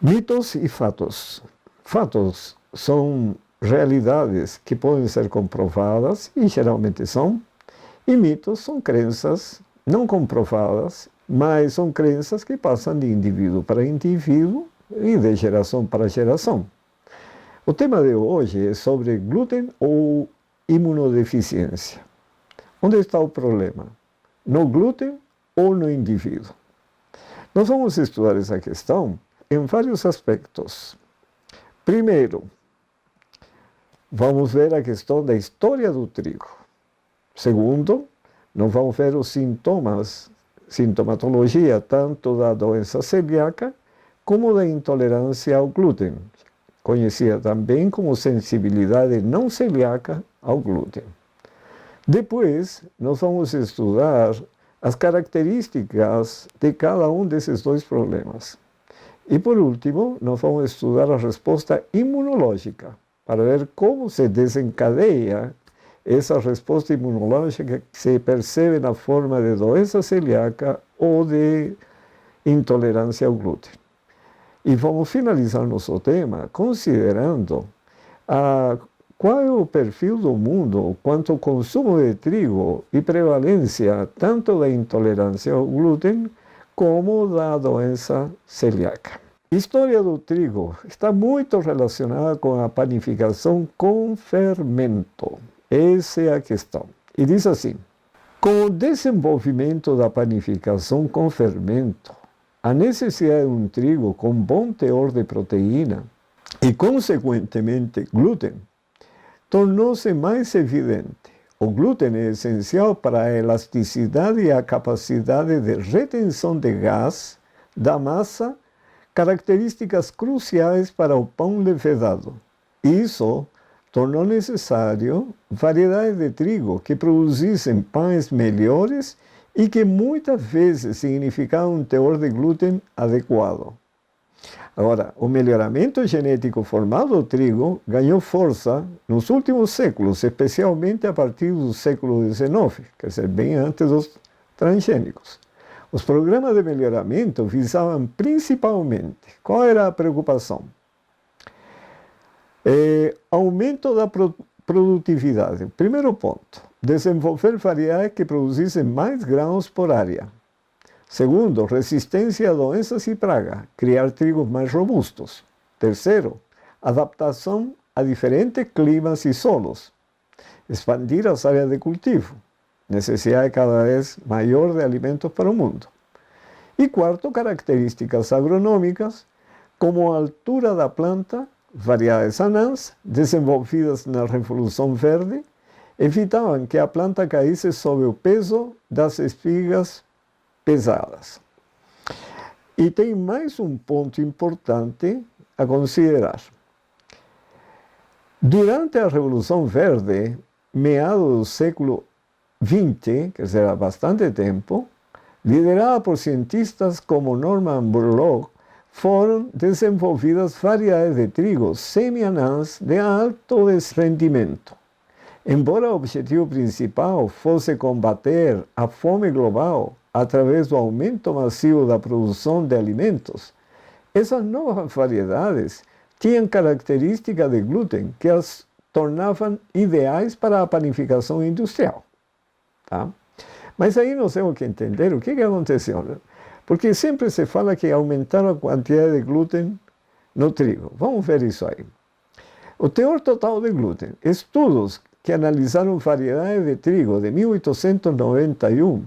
Mitos e fatos. Fatos são realidades que podem ser comprovadas, e geralmente são, e mitos são crenças não comprovadas, mas são crenças que passam de indivíduo para indivíduo e de geração para geração. O tema de hoje é sobre glúten ou imunodeficiência. Onde está o problema? No glúten ou no indivíduo? Nós vamos estudar essa questão em vários aspectos. Primeiro, vamos ver a questão da história do trigo. Segundo, nós vamos ver os sintomas, sintomatologia tanto da doença celíaca como da intolerância ao glúten, conhecida também como sensibilidade não celíaca ao glúten. Depois, nós vamos estudar as características de cada um desses dois problemas. E, por último, nós vamos estudar a resposta imunológica, para ver como se desencadeia essa resposta imunológica que se percebe na forma de doença celíaca ou de intolerância ao glúten. E vamos finalizar nosso tema considerando qual é o perfil do mundo quanto ao consumo de trigo e prevalência tanto da intolerância ao glúten como da doença celíaca. A história do trigo está muito relacionada com a panificação com fermento. Essa é a questão. E diz assim: com o desenvolvimento da panificação com fermento, a necessidade de um trigo com bom teor de proteína e, consequentemente, glúten, tornou-se mais evidente. O glúten é essencial para a elasticidade e a capacidade de retenção de gás da massa, características cruciais para o pão levedado. Isso tornou necessário variedades de trigo que produzissem pães melhores e que muitas vezes significavam um teor de glúten adequado. Agora, o melhoramento genético formal do trigo ganhou força nos últimos séculos, especialmente a partir do século XIX, quer dizer, bem antes dos transgênicos. Os programas de melhoramento visavam principalmente, qual era a preocupação? Aumento da produtividade. Primeiro ponto, desenvolver variedades que produzissem mais grãos por área. Segundo, resistência a doenças e pragas, criar trigos mais robustos. Terceiro, adaptação a diferentes climas e solos. Expandir as áreas de cultivo. Necessidade cada vez maior de alimentos para o mundo. E quarto, características agronômicas, como a altura da planta, variedades anãs, desenvolvidas na Revolução Verde, evitavam que a planta caísse sob o peso das espigas pesadas. E tem mais um ponto importante a considerar. Durante a Revolução Verde, meados do século XX, quer dizer, há bastante tempo, liderada por cientistas como Norman Borlaug, foram desenvolvidas variedades de trigo semi-anãs de alto rendimento. Embora o objetivo principal fosse combater a fome global através do aumento massivo da produção de alimentos, essas novas variedades tinham características de glúten que as tornavam ideais para a panificação industrial. Tá? Mas aí nós temos que entender o que aconteceu, né? Porque sempre se fala que aumentaram a quantidade de glúten no trigo. Vamos ver isso aí. O teor total de glúten. Estudos que analisaram variedades de trigo de 1891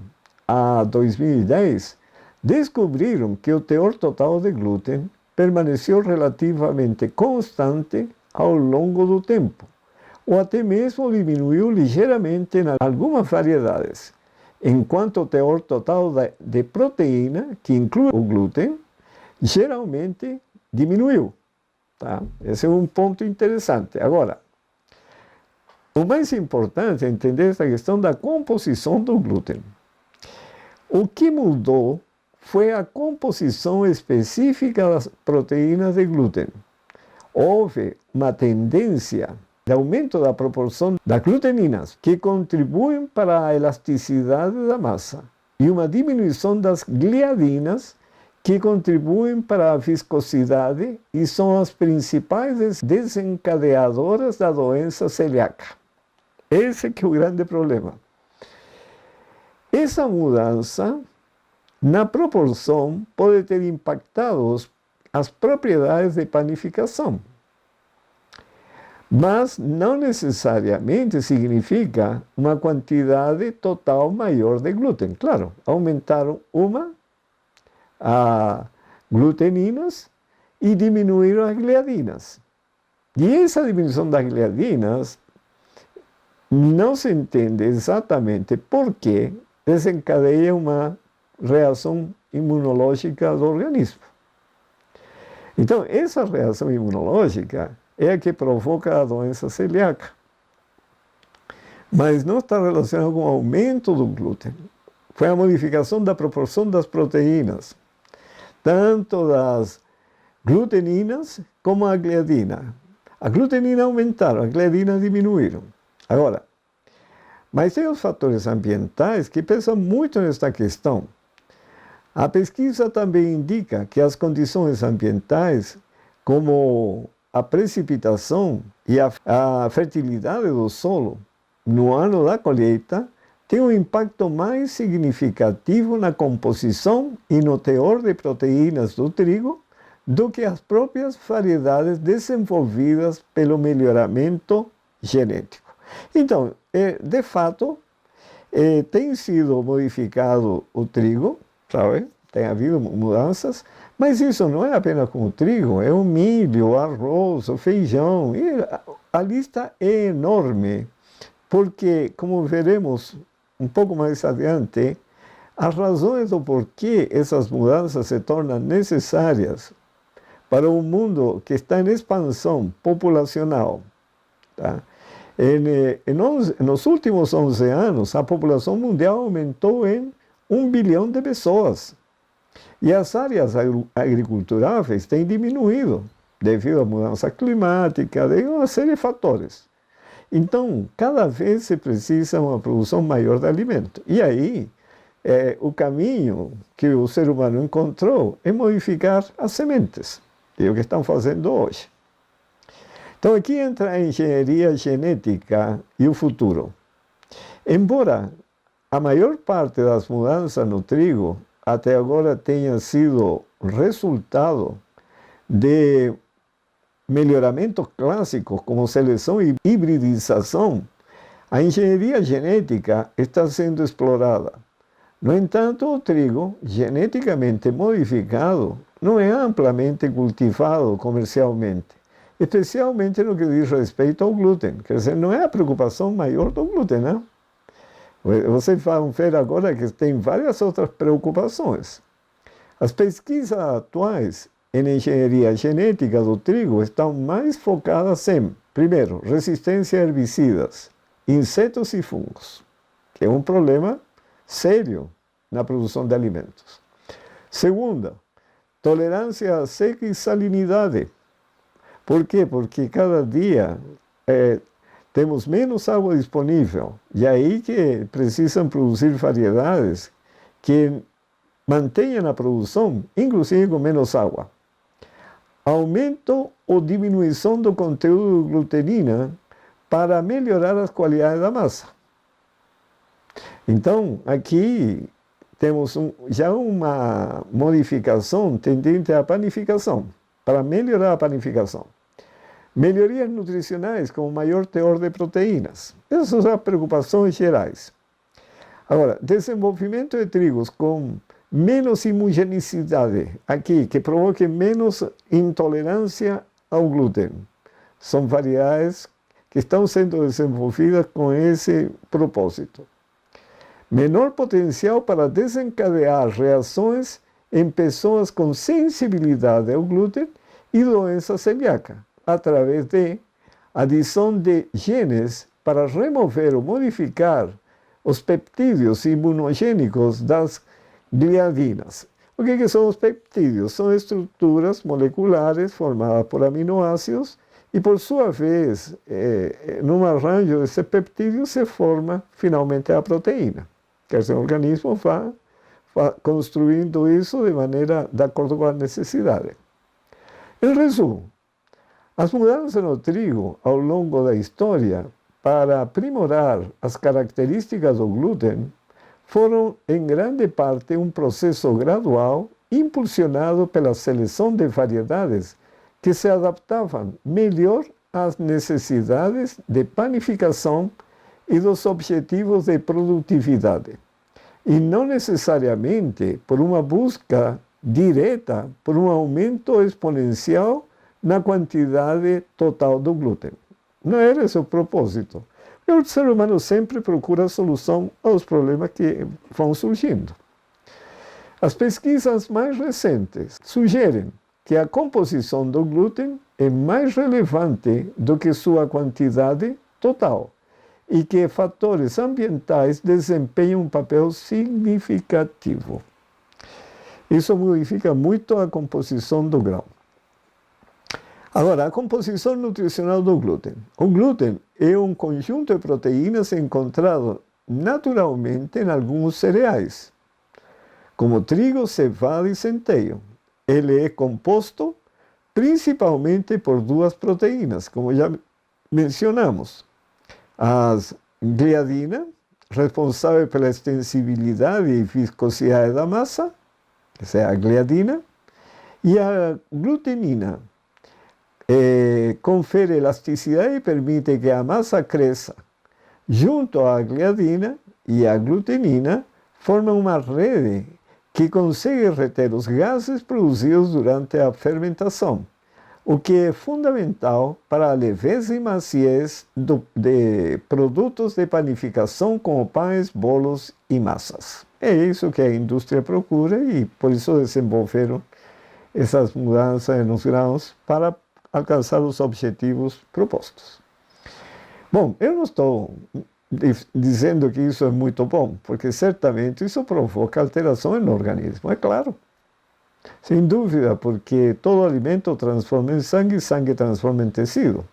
a 2010 descobriram que o teor total de glúten permaneceu relativamente constante ao longo do tempo, ou até mesmo diminuiu ligeiramente em algumas variedades, enquanto o teor total de proteína, que inclui o glúten, geralmente diminuiu. Tá? Esse é um ponto interessante. Agora, o mais importante é entender essa questão da composição do glúten. O que mudou foi a composição específica das proteínas de glúten. Houve uma tendência de aumento da proporção das gluteninas, que contribuem para a elasticidade da massa, e uma diminuição das gliadinas, que contribuem para a viscosidade e são as principais desencadeadoras da doença celíaca. Esse que é o grande problema. Essa mudança, na proporção, pode ter impactado as propriedades de panificação. Mas não necessariamente significa uma quantidade total maior de glúten. Claro, aumentaram as gluteninas e diminuíram as gliadinas. E essa diminuição das gliadinas não se entende exatamente por que desencadeia uma reação imunológica do organismo. Então, essa reação imunológica é a que provoca a doença celíaca. Mas não está relacionada com o aumento do glúten. Foi a modificação da proporção das proteínas, tanto das gluteninas como a gliadina. A glutenina aumentaram, a gliadina diminuíram. Agora, mas tem os fatores ambientais que pesam muito nesta questão. A pesquisa também indica que as condições ambientais, como a precipitação e a fertilidade do solo no ano da colheita, tem um impacto mais significativo na composição e no teor de proteínas do trigo do que as próprias variedades desenvolvidas pelo melhoramento genético. Então, de fato, tem sido modificado o trigo, sabe? Tem havido mudanças, mas isso não é apenas com o trigo, é o milho, o arroz, o feijão, e a lista é enorme, porque, como veremos um pouco mais adiante, as razões do porquê essas mudanças se tornam necessárias para um mundo que está em expansão populacional. Tá? Nos últimos 11 anos, a população mundial aumentou em 1 bilhão de pessoas. E as áreas agriculturáveis têm diminuído devido à mudança climática, de uma série de fatores. Então, cada vez se precisa uma produção maior de alimento. E aí, o caminho que o ser humano encontrou é modificar as sementes, que é o que estão fazendo hoje. Então, aqui entra a engenharia genética e o futuro. Embora a maior parte das mudanças no trigo até agora tenha sido resultado de melhoramentos clássicos como seleção e hibridização, a engenharia genética está sendo explorada. No entanto, o trigo geneticamente modificado não é amplamente cultivado comercialmente, especialmente no que diz respeito ao glúten. Quer dizer, não é a preocupação maior do glúten, né? Vocês vão ver agora que tem várias outras preocupações. As pesquisas atuais em engenharia genética do trigo estão mais focadas em, primeiro, resistência a herbicidas, insetos e fungos, que é um problema sério na produção de alimentos. Segunda, tolerância à seca e salinidade. Por quê? Porque cada dia temos menos água disponível, e aí que precisam produzir variedades que mantenham a produção, inclusive com menos água. Aumento ou diminuição do conteúdo de glutenina para melhorar as qualidades da massa. Então, aqui temos já uma modificação tendente à panificação, para melhorar a panificação. Melhorias nutricionais com maior teor de proteínas. Essas são as preocupações gerais. Agora, desenvolvimento de trigos com menos imugenicidade, aqui, que provoque menos intolerância ao glúten. São variedades que estão sendo desenvolvidas com esse propósito. Menor potencial para desencadear reações em pessoas com sensibilidade ao glúten e doença celíaca, através de adição de genes para remover ou modificar os peptídeos imunogênicos das gliadinas. O que são os peptídeos? São estruturas moleculares formadas por aminoácidos e, por sua vez, num arranjo desses peptídeos se forma finalmente a proteína. Quer dizer, o organismo vai construindo isso de acordo com a necessidade. Em resumo, as mudanças no trigo ao longo da história para aprimorar as características do glúten foram, em grande parte, um processo gradual impulsionado pela seleção de variedades que se adaptavam melhor às necessidades de panificação e dos objetivos de produtividade, e não necessariamente por uma busca direta por um aumento exponencial na quantidade total do glúten. Não era esse o propósito. O ser humano sempre procura solução aos problemas que vão surgindo. As pesquisas mais recentes sugerem que a composição do glúten é mais relevante do que sua quantidade total e que fatores ambientais desempenham um papel significativo. Isso modifica muito a composição do grão. Agora, a composição nutricional do glúten. O glúten é um conjunto de proteínas encontrado naturalmente em alguns cereais, como trigo, cevada e centeio. Ele é composto principalmente por duas proteínas, como já mencionamos. As gliadina, responsável pela extensibilidade e viscosidade da massa, essa é a gliadina, e a glutenina, confere elasticidade e permite que a massa cresça. Junto à gliadina e à glutenina, formam uma rede que consegue reter os gases produzidos durante a fermentação, o que é fundamental para a leveza e maciez de produtos de panificação como pães, bolos e massas. É isso que a indústria procura e por isso desenvolveram essas mudanças nos grãos para alcançar os objetivos propostos. Bom, eu não estou dizendo que isso é muito bom, porque certamente isso provoca alteração no organismo, é claro. Sem dúvida, porque todo alimento transforma em sangue, sangue transforma em tecido.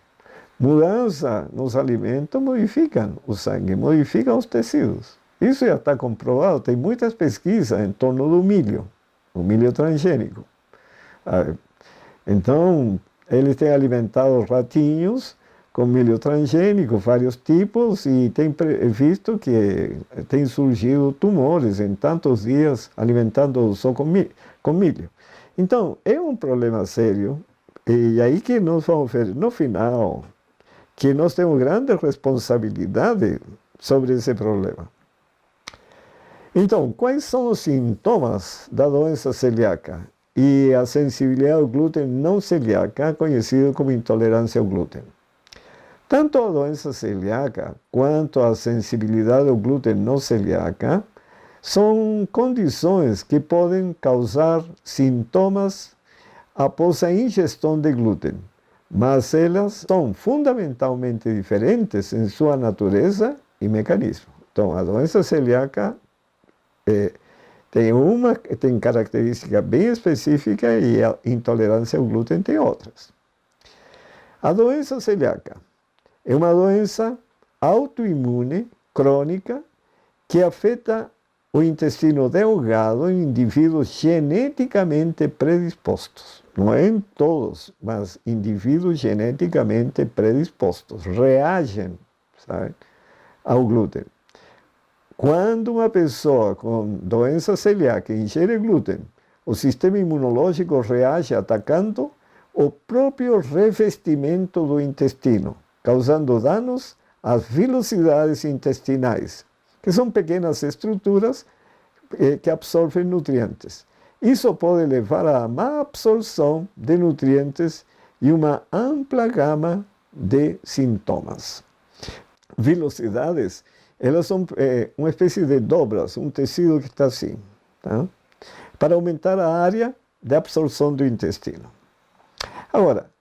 Mudança nos alimentos modificam o sangue, modificam os tecidos. Isso já está comprovado, tem muitas pesquisas em torno do milho, o milho transgênico. Então, eles têm alimentado ratinhos com milho transgênico, vários tipos, e tem visto que tem surgido tumores em tantos dias alimentando só com milho. Então, é um problema sério, e aí que nós vamos ver, no final, que nós temos grande responsabilidade sobre esse problema. Então, quais são os sintomas da doença celíaca e a sensibilidade ao glúten não celíaca, conhecido como intolerância ao glúten? Tanto a doença celíaca quanto a sensibilidade ao glúten não celíaca são condições que podem causar sintomas após a ingestão de glúten, mas elas são fundamentalmente diferentes em sua natureza e mecanismo. Então, a doença celíaca tem característica bem específica e a intolerância ao glúten tem outras. A doença celíaca é uma doença autoimune, crônica, que afeta o intestino delgado em indivíduos geneticamente predispostos. Não é em todos, mas indivíduos geneticamente predispostos reagem, sabe, ao glúten. Quando uma pessoa com doença celíaca ingere glúten, o sistema imunológico reage atacando o próprio revestimento do intestino, causando danos às vilosidades intestinais, que são pequenas estruturas que absorvem nutrientes. Isso pode levar à má absorção de nutrientes e uma ampla gama de sintomas. Vilosidades, elas são uma espécie de dobras, um tecido que está assim, tá? Para aumentar a área de absorção do intestino. Agora,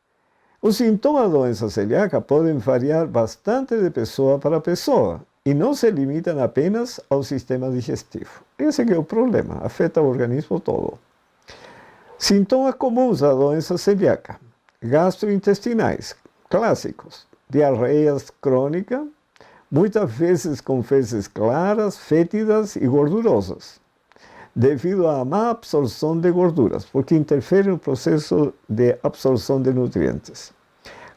os sintomas da doença celíaca podem variar bastante de pessoa para pessoa e não se limitam apenas ao sistema digestivo. Esse que é o problema, afeta o organismo todo. Sintomas comuns da doença celíaca: gastrointestinais, clássicos, diarreias crônicas, muitas vezes com fezes claras, fétidas e gordurosas. devido à má absorção de gorduras, porque interfere no processo de absorção de nutrientes.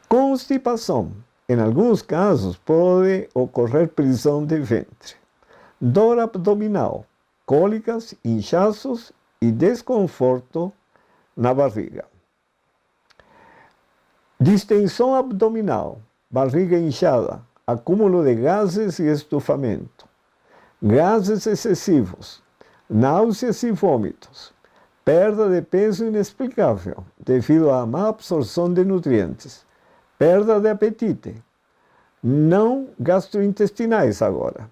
Constipação. Em alguns casos, pode ocorrer prisão de ventre. Dor abdominal, cólicas, inchaços e desconforto na barriga. Distensão abdominal, barriga inchada, acúmulo de gases e estufamento. Gases excessivos, náuseas e vômitos. Perda de peso inexplicável, devido à má absorção de nutrientes. Perda de apetite. Não gastrointestinais agora.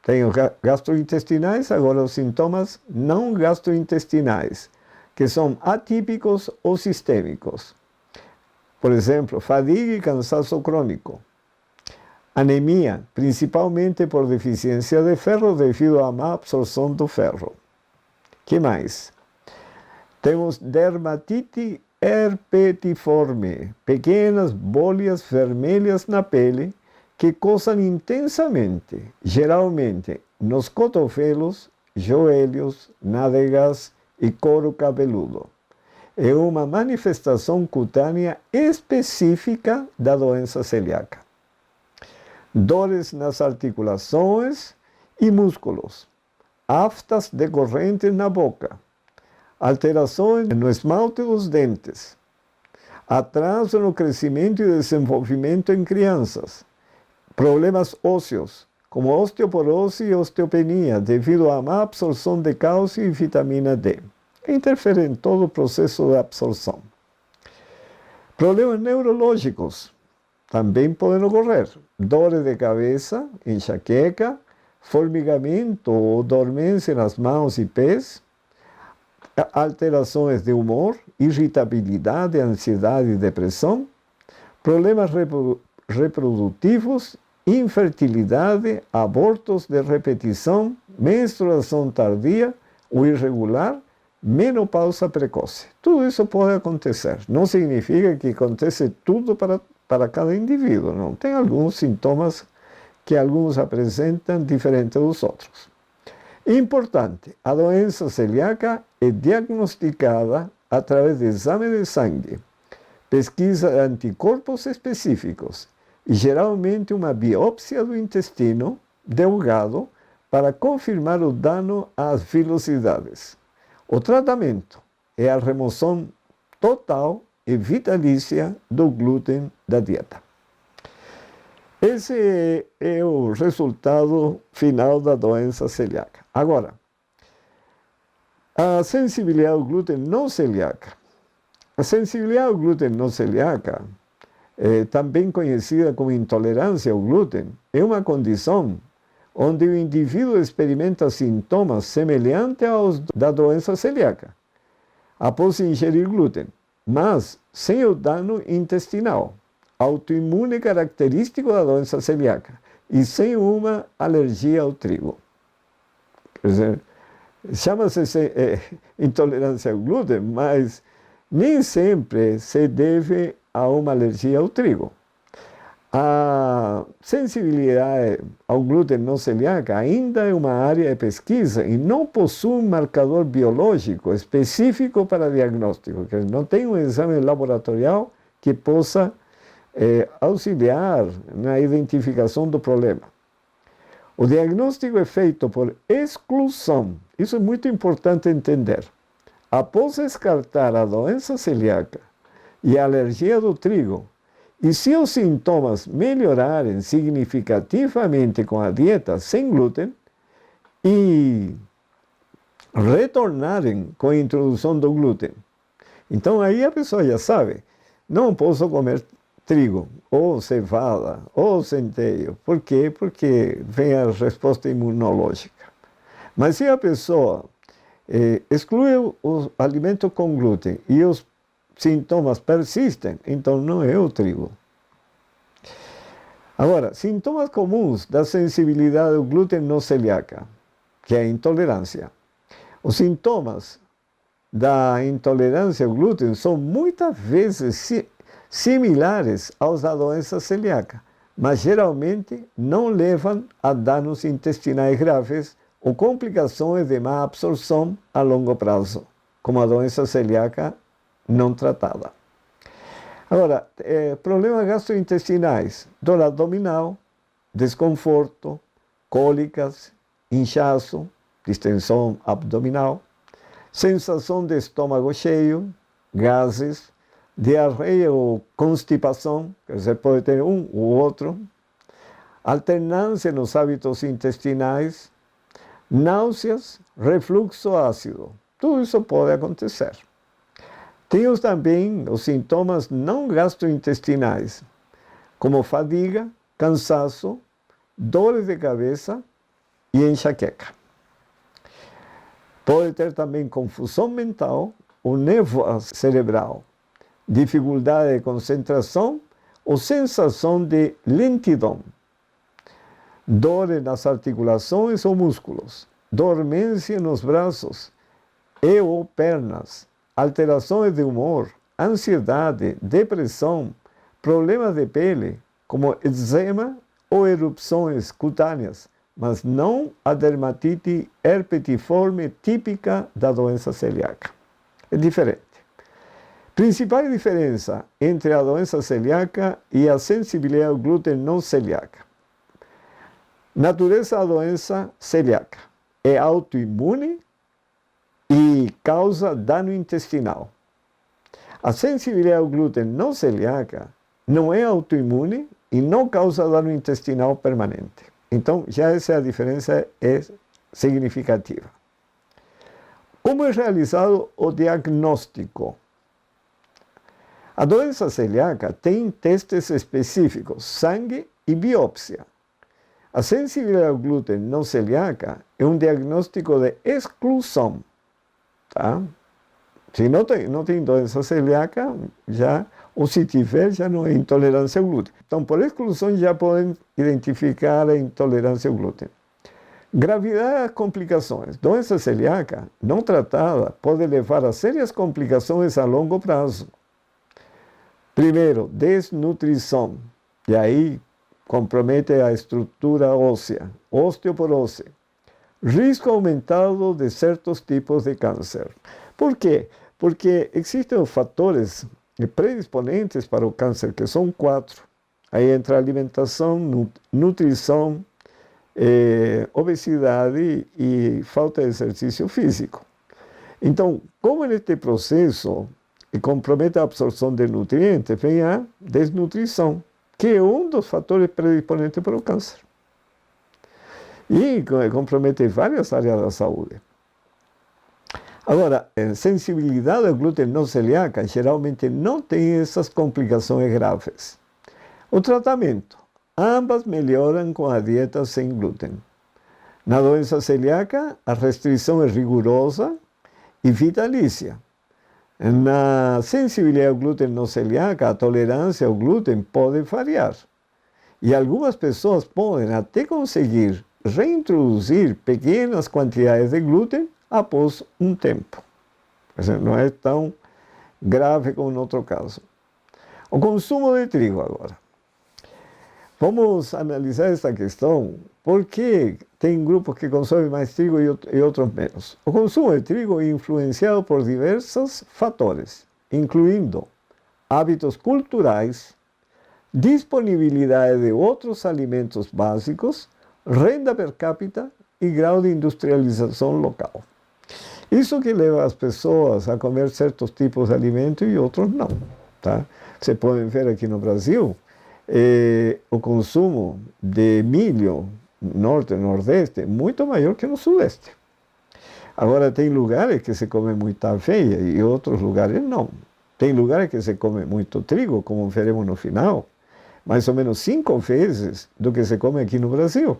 Tenho gastrointestinais, agora os sintomas não gastrointestinais, que são atípicos ou sistêmicos. Por exemplo, fadiga e cansaço crônico. Anemia, principalmente por deficiência de ferro devido à má absorção do ferro. Que mais? Temos dermatite herpetiforme, pequenas bolhas vermelhas na pele que coçam intensamente, geralmente nos cotovelos, joelhos, nádegas e couro cabeludo. É uma manifestação cutânea específica da doença celíaca. Dores nas articulações e músculos, aftas decorrentes na boca, alterações no esmalte dos dentes, atraso no crescimento e desenvolvimento em crianças, problemas ósseos, como osteoporose e osteopenia, devido à má absorção de cálcio e vitamina D. Interfere em todo o processo de absorção. Problemas neurológicos também podem ocorrer. Dores de cabeça, enxaqueca, formigamento ou dormência nas mãos e pés, alterações de humor, irritabilidade, ansiedade e depressão, problemas reprodutivos, infertilidade, abortos de repetição, menstruação tardia ou irregular, menopausa precoce. Tudo isso pode acontecer. Não significa que acontece tudo para cada indivíduo. Não. Tem alguns sintomas que alguns apresentam diferente dos outros. Importante, a doença celíaca é diagnosticada através de exame de sangue, pesquisa de anticorpos específicos e geralmente uma biópsia do intestino delgado para confirmar o dano às vilosidades. O tratamento é a remoção total e vitalícia do glúten da dieta. Esse é o resultado final da doença celíaca. Agora, a sensibilidade ao glúten não celíaca. A sensibilidade ao glúten não celíaca, também conhecida como intolerância ao glúten, é uma condição onde o indivíduo experimenta sintomas semelhantes aos da doença celíaca, após ingerir glúten, mas sem o dano intestinal, autoimune característico da doença celíaca, e sem uma alergia ao trigo. Quer dizer, chama-se intolerância ao glúten, mas nem sempre se deve a uma alergia ao trigo. A sensibilidade ao glúten não celíaca ainda é uma área de pesquisa e não possui um marcador biológico específico para diagnóstico, que não tem um exame laboratorial que possa auxiliar na identificação do problema. O diagnóstico é feito por exclusão. Isso é muito importante entender. Após descartar a doença celíaca e a alergia do trigo, e se os sintomas melhorarem significativamente com a dieta sem glúten e retornarem com a introdução do glúten, então aí a pessoa já sabe, não posso comer trigo, ou cevada, ou centeio. Por quê? Porque vem a resposta imunológica. Mas se a pessoa exclui o alimento com glúten e os sintomas persistem, então não é o trigo. Agora, sintomas comuns da sensibilidade ao glúten não celíaca, que é a intolerância. Os sintomas da intolerância ao glúten são muitas vezes similares aos da doença celíaca, mas geralmente não levam a danos intestinais graves ou complicações de má absorção a longo prazo, como a doença celíaca não tratada. Agora, problemas gastrointestinais, dor abdominal, desconforto, cólicas, inchaço, distensão abdominal, sensação de estômago cheio, gases, diarreia ou constipação, você pode ter um ou outro, alternância nos hábitos intestinais, náuseas, refluxo ácido. Tudo isso pode acontecer. Temos também os sintomas não gastrointestinais, como fadiga, cansaço, dores de cabeça e enxaqueca. Pode ter também confusão mental ou névoa cerebral, dificuldade de concentração ou sensação de lentidão, dores nas articulações ou músculos, dormência nos braços e ou pernas, alterações de humor, ansiedade, depressão, problemas de pele, como eczema ou erupções cutâneas, mas não a dermatite herpetiforme típica da doença celíaca. É diferente. Principal diferença entre a doença celíaca e a sensibilidade ao glúten não celíaca. Natureza da doença celíaca é autoimune e causa dano intestinal. A sensibilidade ao glúten não celíaca não é autoimune e não causa dano intestinal permanente. Então, já essa diferença é significativa. Como é realizado o diagnóstico? A doença celíaca tem testes específicos, sangue e biópsia. A sensibilidade ao glúten não celíaca é um diagnóstico de exclusão. Tá? Se não tem doença celíaca, ou se tiver, já não é intolerância ao glúten. Então, por exclusão, já podem identificar a intolerância ao glúten. Gravidade das complicações. Doença celíaca não tratada pode levar a sérias complicações a longo prazo. Primeiro, desnutrição. E aí compromete a estrutura óssea, osteoporose. Risco aumentado de certos tipos de câncer. Por quê? Porque existem fatores predisponentes para o câncer, que são 4. Aí entra alimentação, nutrição, obesidade e falta de exercício físico. Então, como neste processo compromete a absorção de nutrientes, vem a desnutrição, que é um dos fatores predisponentes para o câncer. E compromete várias áreas da saúde. Agora, sensibilidade ao glúten não celíaca geralmente não tem essas complicações graves. O tratamento. Ambas melhoram com a dieta sem glúten. Na doença celíaca, a restrição é rigorosa e vitalícia. Na sensibilidade ao glúten não celíaca, a tolerância ao glúten pode variar. E algumas pessoas podem até conseguir reintroduzir pequenas quantidades de glúten após um tempo. Não é tão grave como no outro caso. O consumo de trigo agora. Vamos analisar esta questão, porque tem grupos que consomem mais trigo e outros menos. O consumo de trigo é influenciado por diversos fatores, incluindo hábitos culturais, disponibilidade de outros alimentos básicos, renda per capita e grau de industrialização local. Isso que leva as pessoas a comer certos tipos de alimentos e outros não. Tá? Você pode ver aqui no Brasil, o consumo de milho norte e nordeste é muito maior que no sudeste. Agora, tem lugares que se come muita aveia e outros lugares não. Tem lugares que se come muito trigo, como veremos no final, mais ou menos 5 vezes do que se come aqui no Brasil.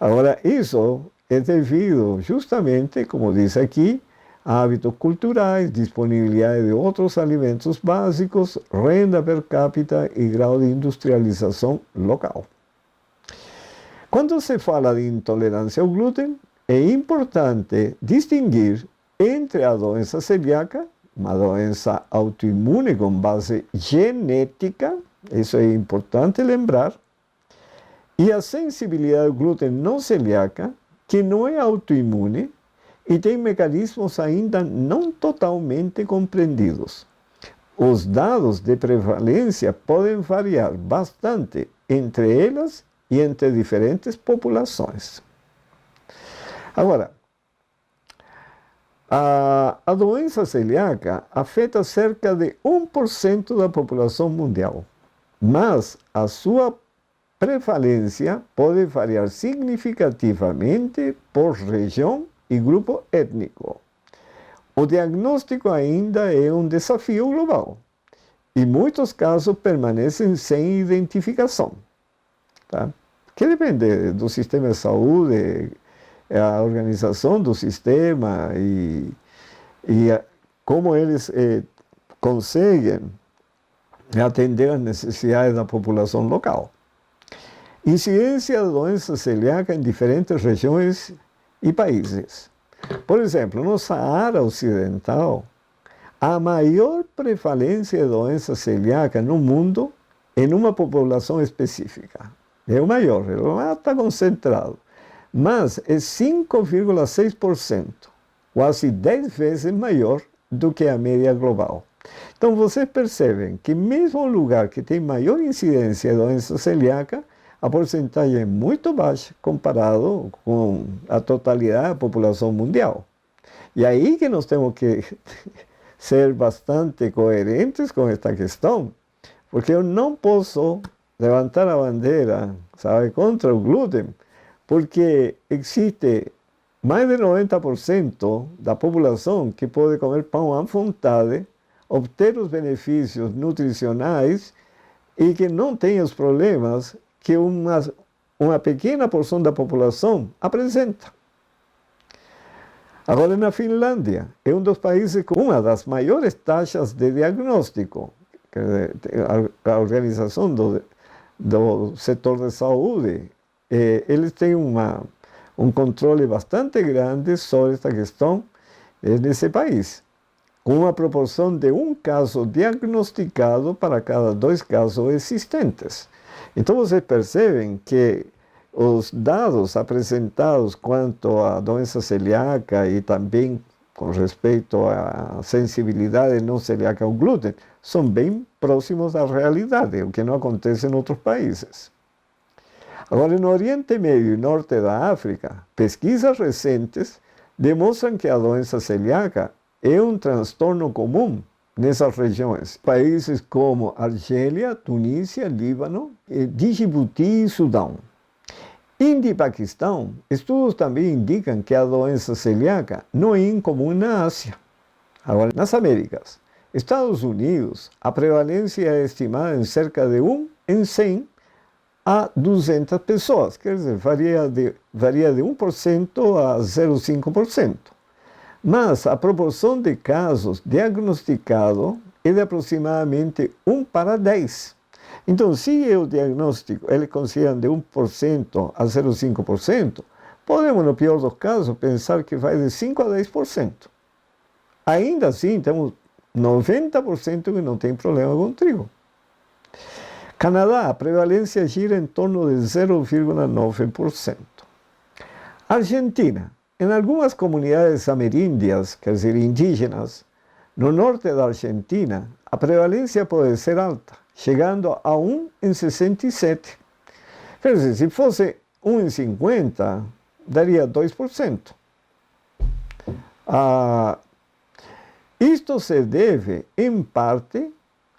Agora, isso é devido justamente, como diz aqui, a hábitos culturais, disponibilidade de outros alimentos básicos, renda per capita e grau de industrialização local. Quando se fala de intolerância ao glúten, é importante distinguir entre a doença celíaca, uma doença autoimune com base genética, isso é importante lembrar, e a sensibilidade ao glúten não celíaca, que não é autoimune e tem mecanismos ainda não totalmente compreendidos. Os dados de prevalência podem variar bastante entre elas e entre diferentes populações. Agora, a doença celíaca afeta cerca de 1% da população mundial, mas a sua prevalência pode variar significativamente por região e grupo étnico. O diagnóstico ainda é um desafio global e muitos casos permanecem sem identificação. Tá? Que depende do sistema de saúde, a organização do sistema e como eles conseguem atender as necessidades da população local. Incidência da doença celíaca em diferentes regiões e países. Por exemplo, no Saara Ocidental, a maior prevalência de doença celíaca no mundo é numa população específica. É o maior, lá está concentrado. Mas é 5,6%, quase 10 vezes maior do que a média global. Então, vocês percebem que mesmo o lugar que tem maior incidência de doença celíaca, a porcentagem é muito baixa comparado com a totalidade da população mundial. E aí que nós temos que ser bastante coerentes com esta questão, porque eu não posso levantar a bandeira, sabe, contra o glúten, porque existe mais de 90% da população que pode comer pão à vontade, obter os benefícios nutricionais e que não tem os problemas que uma pequena porção da população apresenta. Agora, na Finlândia, é um dos países com uma das maiores taxas de diagnóstico. A organização do setor de saúde, eles têm um controle bastante grande sobre esta questão nesse país, com uma proporção de um caso diagnosticado para cada 2 casos existentes. Então, vocês percebem que os dados apresentados quanto à doença celíaca e também com respeito à sensibilidade não celíaca ao glúten são bem próximos da realidade, o que não acontece em outros países. Agora, no Oriente Médio e Norte da África, pesquisas recentes demonstram que a doença celíaca é um transtorno comum nessas regiões. Países como Argélia, Tunísia, Líbano, Djibouti e Sudão. Índia e Paquistão, estudos também indicam que a doença celíaca não é incomum na Ásia. Agora, nas Américas, Estados Unidos, a prevalência é estimada em cerca de 1 em 100 a 200 pessoas, quer dizer, varia de 1% a 0,5%. Mas a proporção de casos diagnosticados é de aproximadamente 1 para 10. Então, se o diagnóstico eles consideram de 1% a 0,5%, podemos, no pior dos casos, pensar que vai de 5 a 10%. Ainda assim, temos 90% que não tem problema com trigo. Canadá, a prevalência gira em torno de 0,9%. Argentina, em algumas comunidades ameríndias, quer dizer, indígenas, no norte da Argentina, a prevalência pode ser alta, chegando a 1 em 67. Quer dizer, se fosse 1 em 50, daria 2%. Isto se deve, em parte,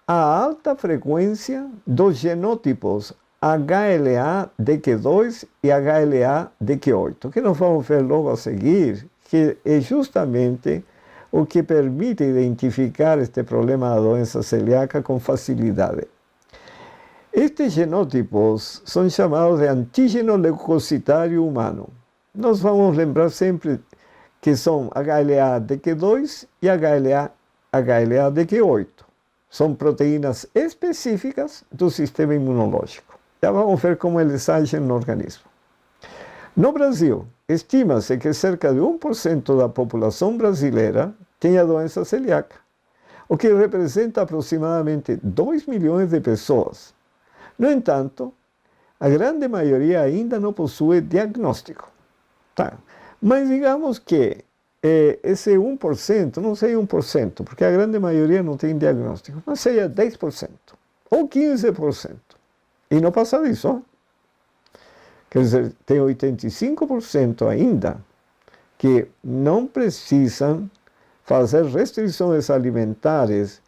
à alta frequência dos genótipos HLA-DQ2 e HLA-DQ8, que nós vamos ver logo a seguir, que é justamente o que permite identificar este problema da doença celíaca com facilidade. Estes genótipos são chamados de antígeno leucocitário humano. Nós vamos lembrar sempre que são HLA-DQ2 e HLA-DQ8. São proteínas específicas do sistema imunológico. Já vamos ver como eles agem no organismo. No Brasil, estima-se que cerca de 1% da população brasileira tem a doença celíaca, o que representa aproximadamente 2 milhões de pessoas. No entanto, a grande maioria ainda não possui diagnóstico. Tá. Mas digamos que esse 1%, não sei 1%, porque a grande maioria não tem diagnóstico, mas seja 10% ou 15%. E não passa disso. Ó. Quer dizer, tem 85% ainda que não precisam fazer restrições alimentares,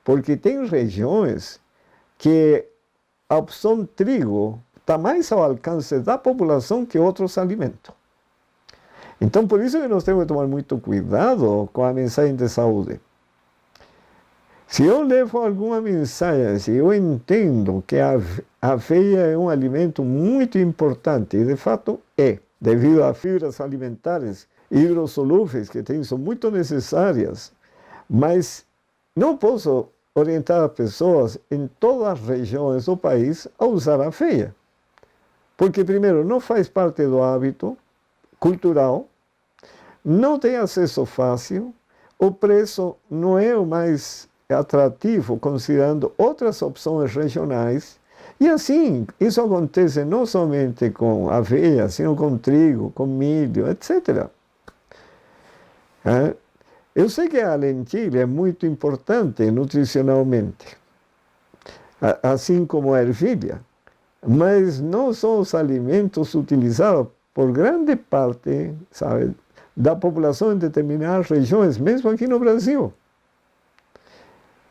porque tem regiões que a opção trigo está mais ao alcance da população que outros alimentos. Então, por isso que nós temos que tomar muito cuidado com a mensagem de saúde. Se eu levo alguma mensagem, se eu entendo que a aveia é um alimento muito importante, e de fato é, devido às fibras alimentares hidrossolúveis que tem, são muito necessárias, mas não posso orientar as pessoas em todas as regiões do país a usar a aveia. Porque, primeiro, não faz parte do hábito cultural, não tem acesso fácil, o preço não é o mais atrativo, considerando outras opções regionais. E assim, isso acontece não somente com aveia, sino com trigo, com milho, etc. Eu sei que a lentilha é muito importante nutricionalmente, assim como a ervilha, mas não são os alimentos utilizados por grande parte, sabe, da população em determinadas regiões, mesmo aqui no Brasil.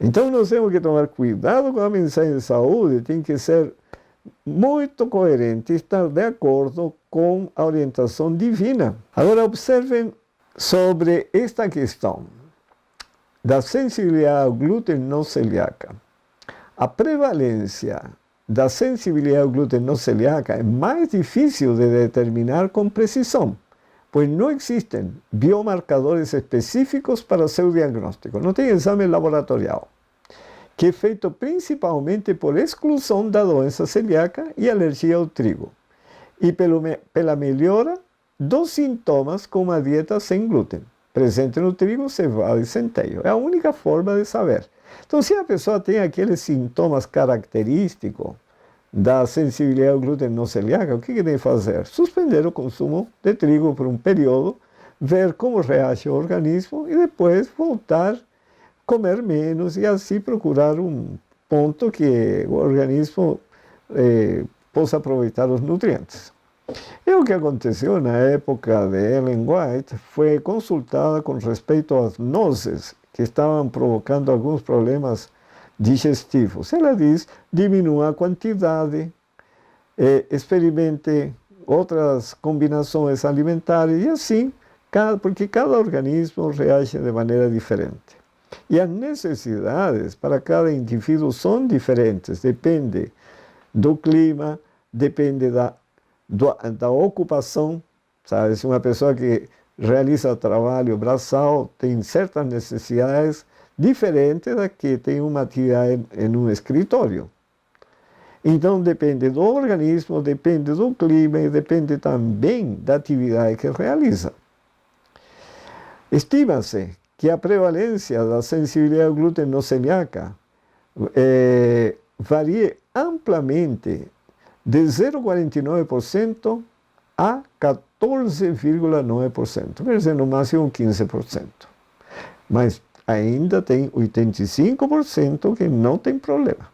Então nós temos que tomar cuidado com a mensagem de saúde, tem que ser muito coerente, estar de acordo com a orientação divina. Agora observem sobre esta questão da sensibilidade ao glúten não celíaca. A prevalência da sensibilidade ao glúten não celíaca é mais difícil de determinar com precisão, pois não existem biomarcadores específicos para seu diagnóstico. Não tem exame laboratorial, que é feito principalmente por exclusão da doença celíaca e alergia ao trigo, e pela melhora dos sintomas com uma dieta sem glúten, presente no trigo, cevada e centeio. É a única forma de saber. Então, se a pessoa tem aqueles sintomas característicos da sensibilidade ao glúten não celíaca, o que tem que fazer? Suspender o consumo de trigo por um período, ver como reage o organismo e depois voltar a comer menos e assim procurar um ponto que o organismo possa aproveitar os nutrientes. E o que aconteceu na época de Ellen White foi consultada com respeito às nozes que estavam provocando alguns problemas digestivos. Ela diz, diminua a quantidade, experimente outras combinações alimentares e assim, porque cada organismo reage de maneira diferente. E as necessidades para cada indivíduo são diferentes, depende do clima, depende da ocupação, sabe? Se uma pessoa que realiza trabalho braçal tem certas necessidades diferentes da que tem uma atividade em um escritório. Então depende do organismo, depende do clima e depende também da atividade que realiza. Estima-se que a prevalência da sensibilidade ao glúten não celíaca varia amplamente de 0,49% a 14,9%, quer dizer, no máximo 15%. Mas ainda tem 85% que não tem problema.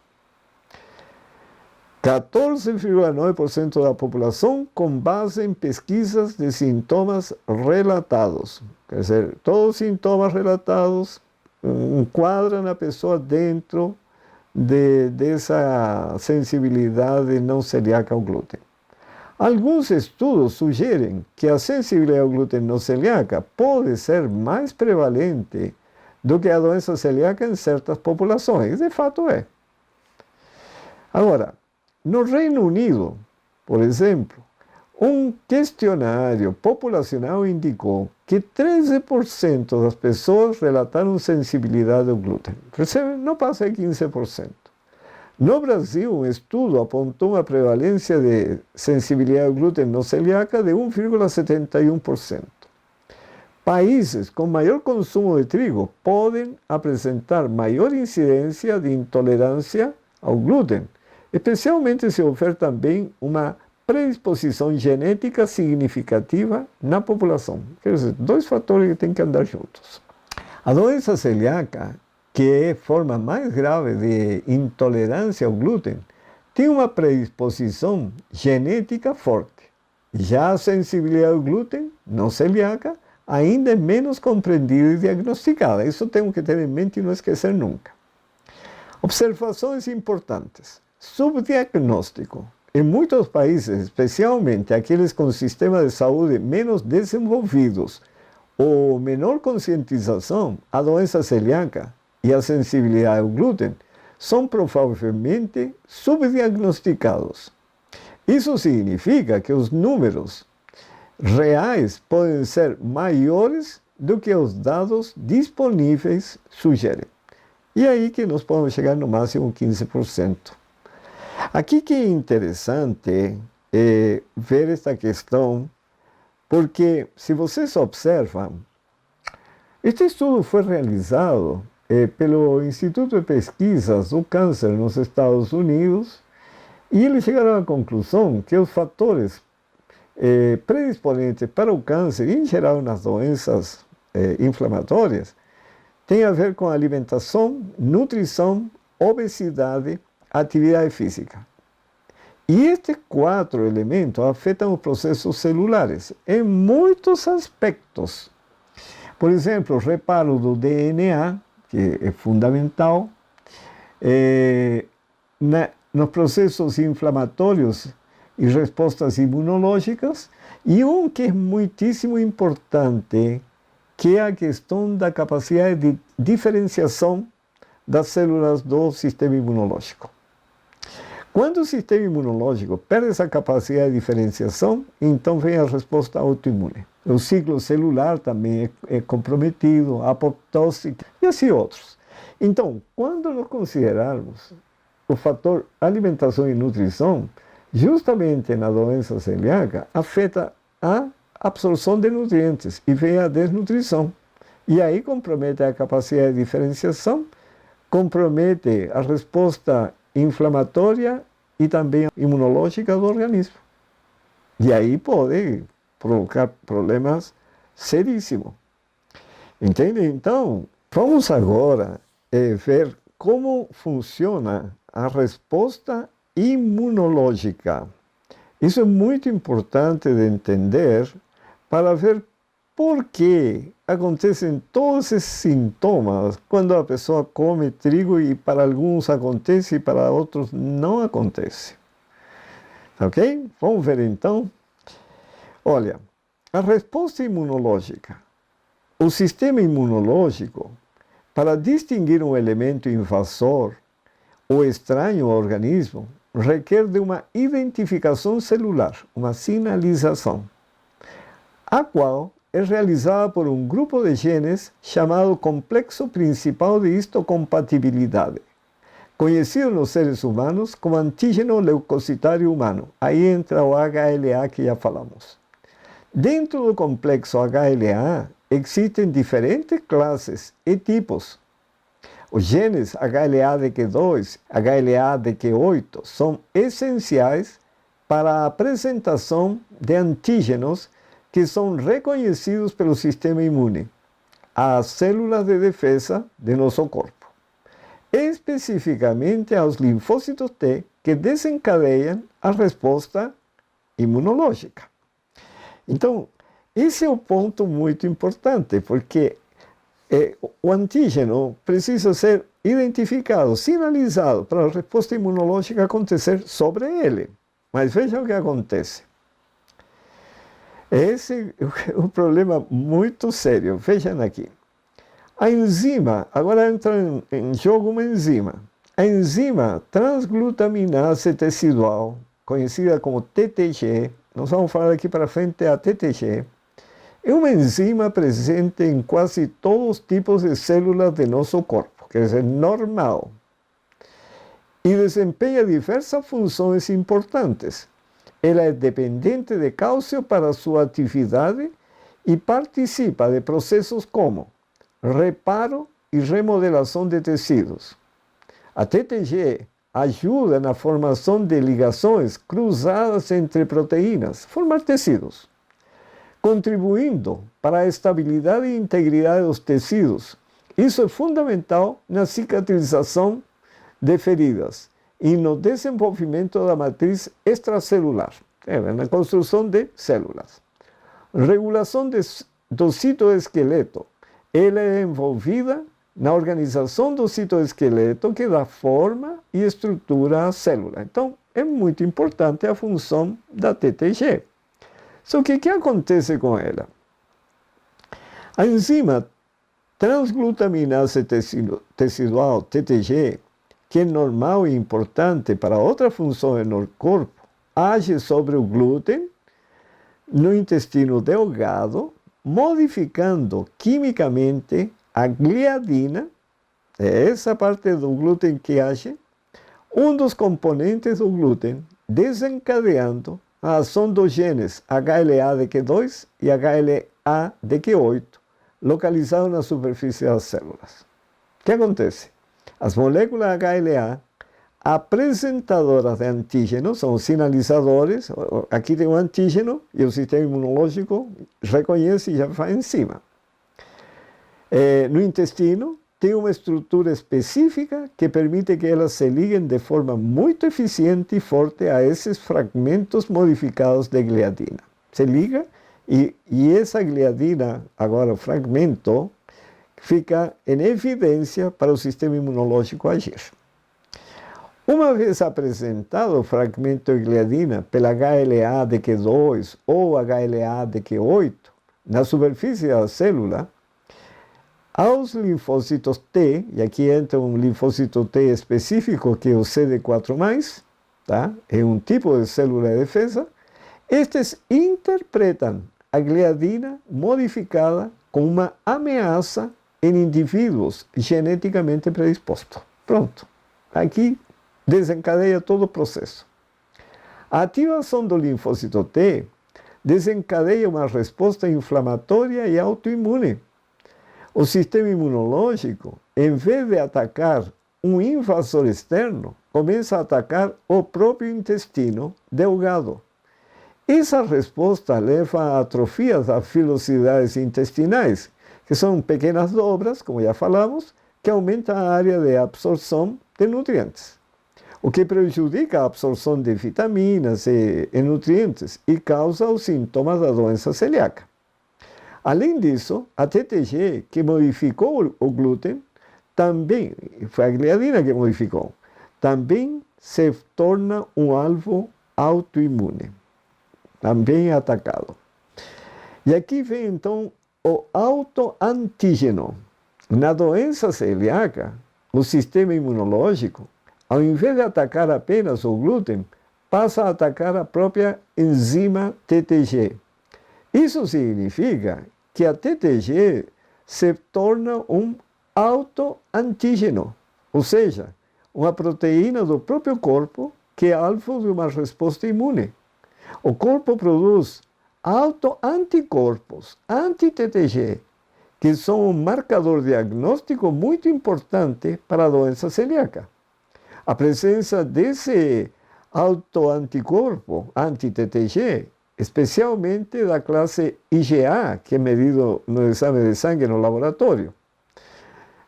14,9% da população com base em pesquisas de sintomas relatados. Quer dizer, todos os sintomas relatados enquadram a pessoa dentro dessa sensibilidade não celíaca ao glúten. Alguns estudos sugerem que a sensibilidade ao glúten não celíaca pode ser mais prevalente do que a doença celíaca em certas populações. De fato é. Agora, no Reino Unido, por exemplo, um questionário populacional indicou que 13% das pessoas relataram sensibilidade ao glúten. Percebe? Não passa de 15%. No Brasil, um estudo apontou uma prevalência de sensibilidade ao glúten não celíaca de 1,71%. Países com maior consumo de trigo podem apresentar maior incidência de intolerância ao glúten, especialmente se houver também uma predisposição genética significativa na população. Quer dizer, dois fatores que têm que andar juntos. A doença celíaca, que é a forma mais grave de intolerância ao glúten, tem uma predisposição genética forte. Já a sensibilidade ao glúten, não celíaca, ainda é menos compreendida e diagnosticada. Isso temos que ter em mente e não esquecer nunca. Observações importantes. Subdiagnóstico. Em muitos países, especialmente aqueles com sistemas de saúde menos desenvolvidos ou menor conscientização, a doença celíaca e a sensibilidade ao glúten são provavelmente subdiagnosticados. Isso significa que os números reais podem ser maiores do que os dados disponíveis sugerem. E aí que nós podemos chegar no máximo 15%. Aqui que é interessante ver esta questão, porque se vocês observam, este estudo foi realizado pelo Instituto de Pesquisas do Câncer nos Estados Unidos, e eles chegaram à conclusão que os fatores predisponentes para o câncer, em geral nas doenças inflamatórias, têm a ver com alimentação, nutrição, obesidade, atividade física. E estes 4 elementos afetam os processos celulares em muitos aspectos. Por exemplo, o reparo do DNA, que é fundamental, nos processos inflamatórios e respostas imunológicas, e um que é muitíssimo importante, que é a questão da capacidade de diferenciação das células do sistema imunológico. Quando o sistema imunológico perde essa capacidade de diferenciação, então vem a resposta autoimune. O ciclo celular também é comprometido, a apoptose e assim outros. Então, quando nós considerarmos o fator alimentação e nutrição, justamente na doença celíaca, afeta a absorção de nutrientes e vem a desnutrição. E aí compromete a capacidade de diferenciação, compromete a resposta inflamatória e também imunológica do organismo. E aí pode provocar problemas seríssimos. Entende? Então, vamos agora ver como funciona a resposta imunológica. Isso é muito importante de entender para ver por que acontecem todos esses sintomas quando a pessoa come trigo e para alguns acontece e para outros não acontece. Ok? Vamos ver então. Olha, a resposta imunológica. O sistema imunológico, para distinguir um elemento invasor ou estranho ao organismo, requer de uma identificação celular, uma sinalização, a qual é realizada por um grupo de genes chamado complexo principal de histocompatibilidade, conhecido nos seres humanos como antígeno leucocitário humano. Aí entra o HLA que já falamos. Dentro do complexo HLA existem diferentes classes e tipos. Os genes HLA-DQ2, HLA-DQ8 são essenciais para a apresentação de antígenos que são reconhecidos pelo sistema imune, às células de defesa de nosso corpo, especificamente aos linfócitos T, que desencadeiam a resposta imunológica. Então, esse é um ponto muito importante, porque o antígeno precisa ser identificado, sinalizado, para a resposta imunológica acontecer sobre ele. Mas veja o que acontece. Esse é um problema muito sério. Vejam aqui. A enzima, agora entra em jogo uma enzima. A enzima transglutaminase tecidual, conhecida como TTG, nós vamos falar aqui para frente a TTG, é uma enzima presente em quase todos os tipos de células de nosso corpo, quer dizer, normal, e desempenha diversas funções importantes. Ela é dependente de cálcio para sua atividade e participa de processos como reparo e remodelação de tecidos. A TTG ajuda na formação de ligações cruzadas entre proteínas, formar tecidos, contribuindo para a estabilidade e integridade dos tecidos. Isso é fundamental na cicatrização de feridas e no desenvolvimento da matriz extracelular, na construção de células. Regulação do citoesqueleto. Ela é envolvida na organização do citoesqueleto que dá forma e estrutura à célula. Então, é muito importante a função da TTG. Só que o que acontece com ela? A enzima transglutaminase tecidual, TTG, que é normal e importante para outra função no corpo, age sobre o glúten no intestino delgado, modificando quimicamente a gliadina, é essa parte do glúten que age, um dos componentes do glúten, desencadeando a ação dos genes HLA-DQ2 e HLA-DQ8, localizados na superfície das células. O que acontece? As moléculas HLA, apresentadoras de antígenos, são sinalizadores. Aqui tem um antígeno e o sistema imunológico reconhece e já vai em cima. No intestino, tem uma estrutura específica que permite que elas se liguem de forma muito eficiente e forte a esses fragmentos modificados de gliadina. Se liga e essa gliadina, agora o fragmento, fica em evidência para o sistema imunológico agir. Uma vez apresentado o fragmento de gliadina pela HLA-DQ2 ou HLA-DQ8 na superfície da célula, aos linfócitos T, e aqui entra um linfócito T específico que é o CD4+, tá? É um tipo de célula de defesa, estes interpretam a gliadina modificada como uma ameaça em indivíduos geneticamente predispostos. Pronto. Aqui desencadeia todo o processo. A ativação do linfócito T desencadeia uma resposta inflamatória e autoimune. O sistema imunológico, em vez de atacar um invasor externo, começa a atacar o próprio intestino delgado. Essa resposta leva a atrofia das filosidades intestinais, que são pequenas dobras, como já falamos, que aumentam a área de absorção de nutrientes, o que prejudica a absorção de vitaminas e nutrientes e causa os sintomas da doença celíaca. Além disso, a TTG, que modificou o glúten, também, foi a gliadina que modificou, também se torna um alvo autoimune, também atacado. E aqui vem então o autoantígeno. Na doença celíaca, o sistema imunológico, ao invés de atacar apenas o glúten, passa a atacar a própria enzima TTG. Isso significa que a TTG se torna um autoantígeno, ou seja, uma proteína do próprio corpo que é alvo de uma resposta imune. O corpo produz autoanticorpos, anti-TTG, que são um marcador diagnóstico muito importante para a doença celíaca. A presença desse autoanticorpo, anti-TTG, especialmente da classe IgA, que é medido no exame de sangue no laboratório,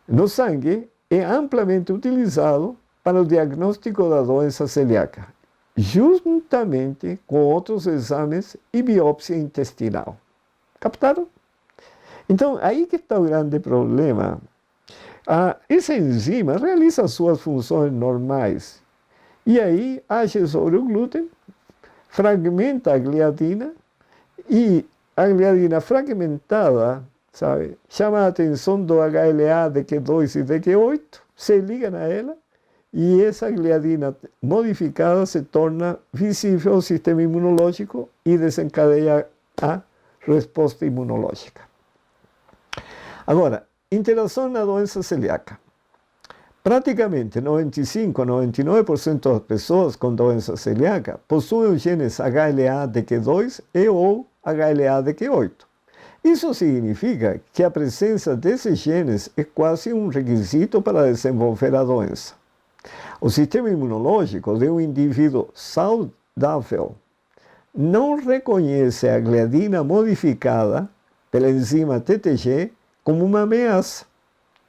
no sangue, é amplamente utilizado para o diagnóstico da doença celíaca, juntamente com outros exames e biópsia intestinal. Captaram? Então, aí que está o grande problema. Essa enzima realiza suas funções normais e aí age sobre o glúten, fragmenta a gliadina e a gliadina fragmentada, sabe, chama a atenção do HLA, DQ2 e DQ8, se liga a ela e essa gliadina modificada se torna visível ao sistema imunológico e desencadeia a resposta imunológica. Agora, interação na doença celíaca. Praticamente 95 a 99% das pessoas com doença celíaca possuem os genes HLA-DQ2 e ou HLA-DQ8. Isso significa que a presença desses genes é quase um requisito para desenvolver a doença. O sistema imunológico de um indivíduo saudável não reconhece a gliadina modificada pela enzima TTG como uma ameaça,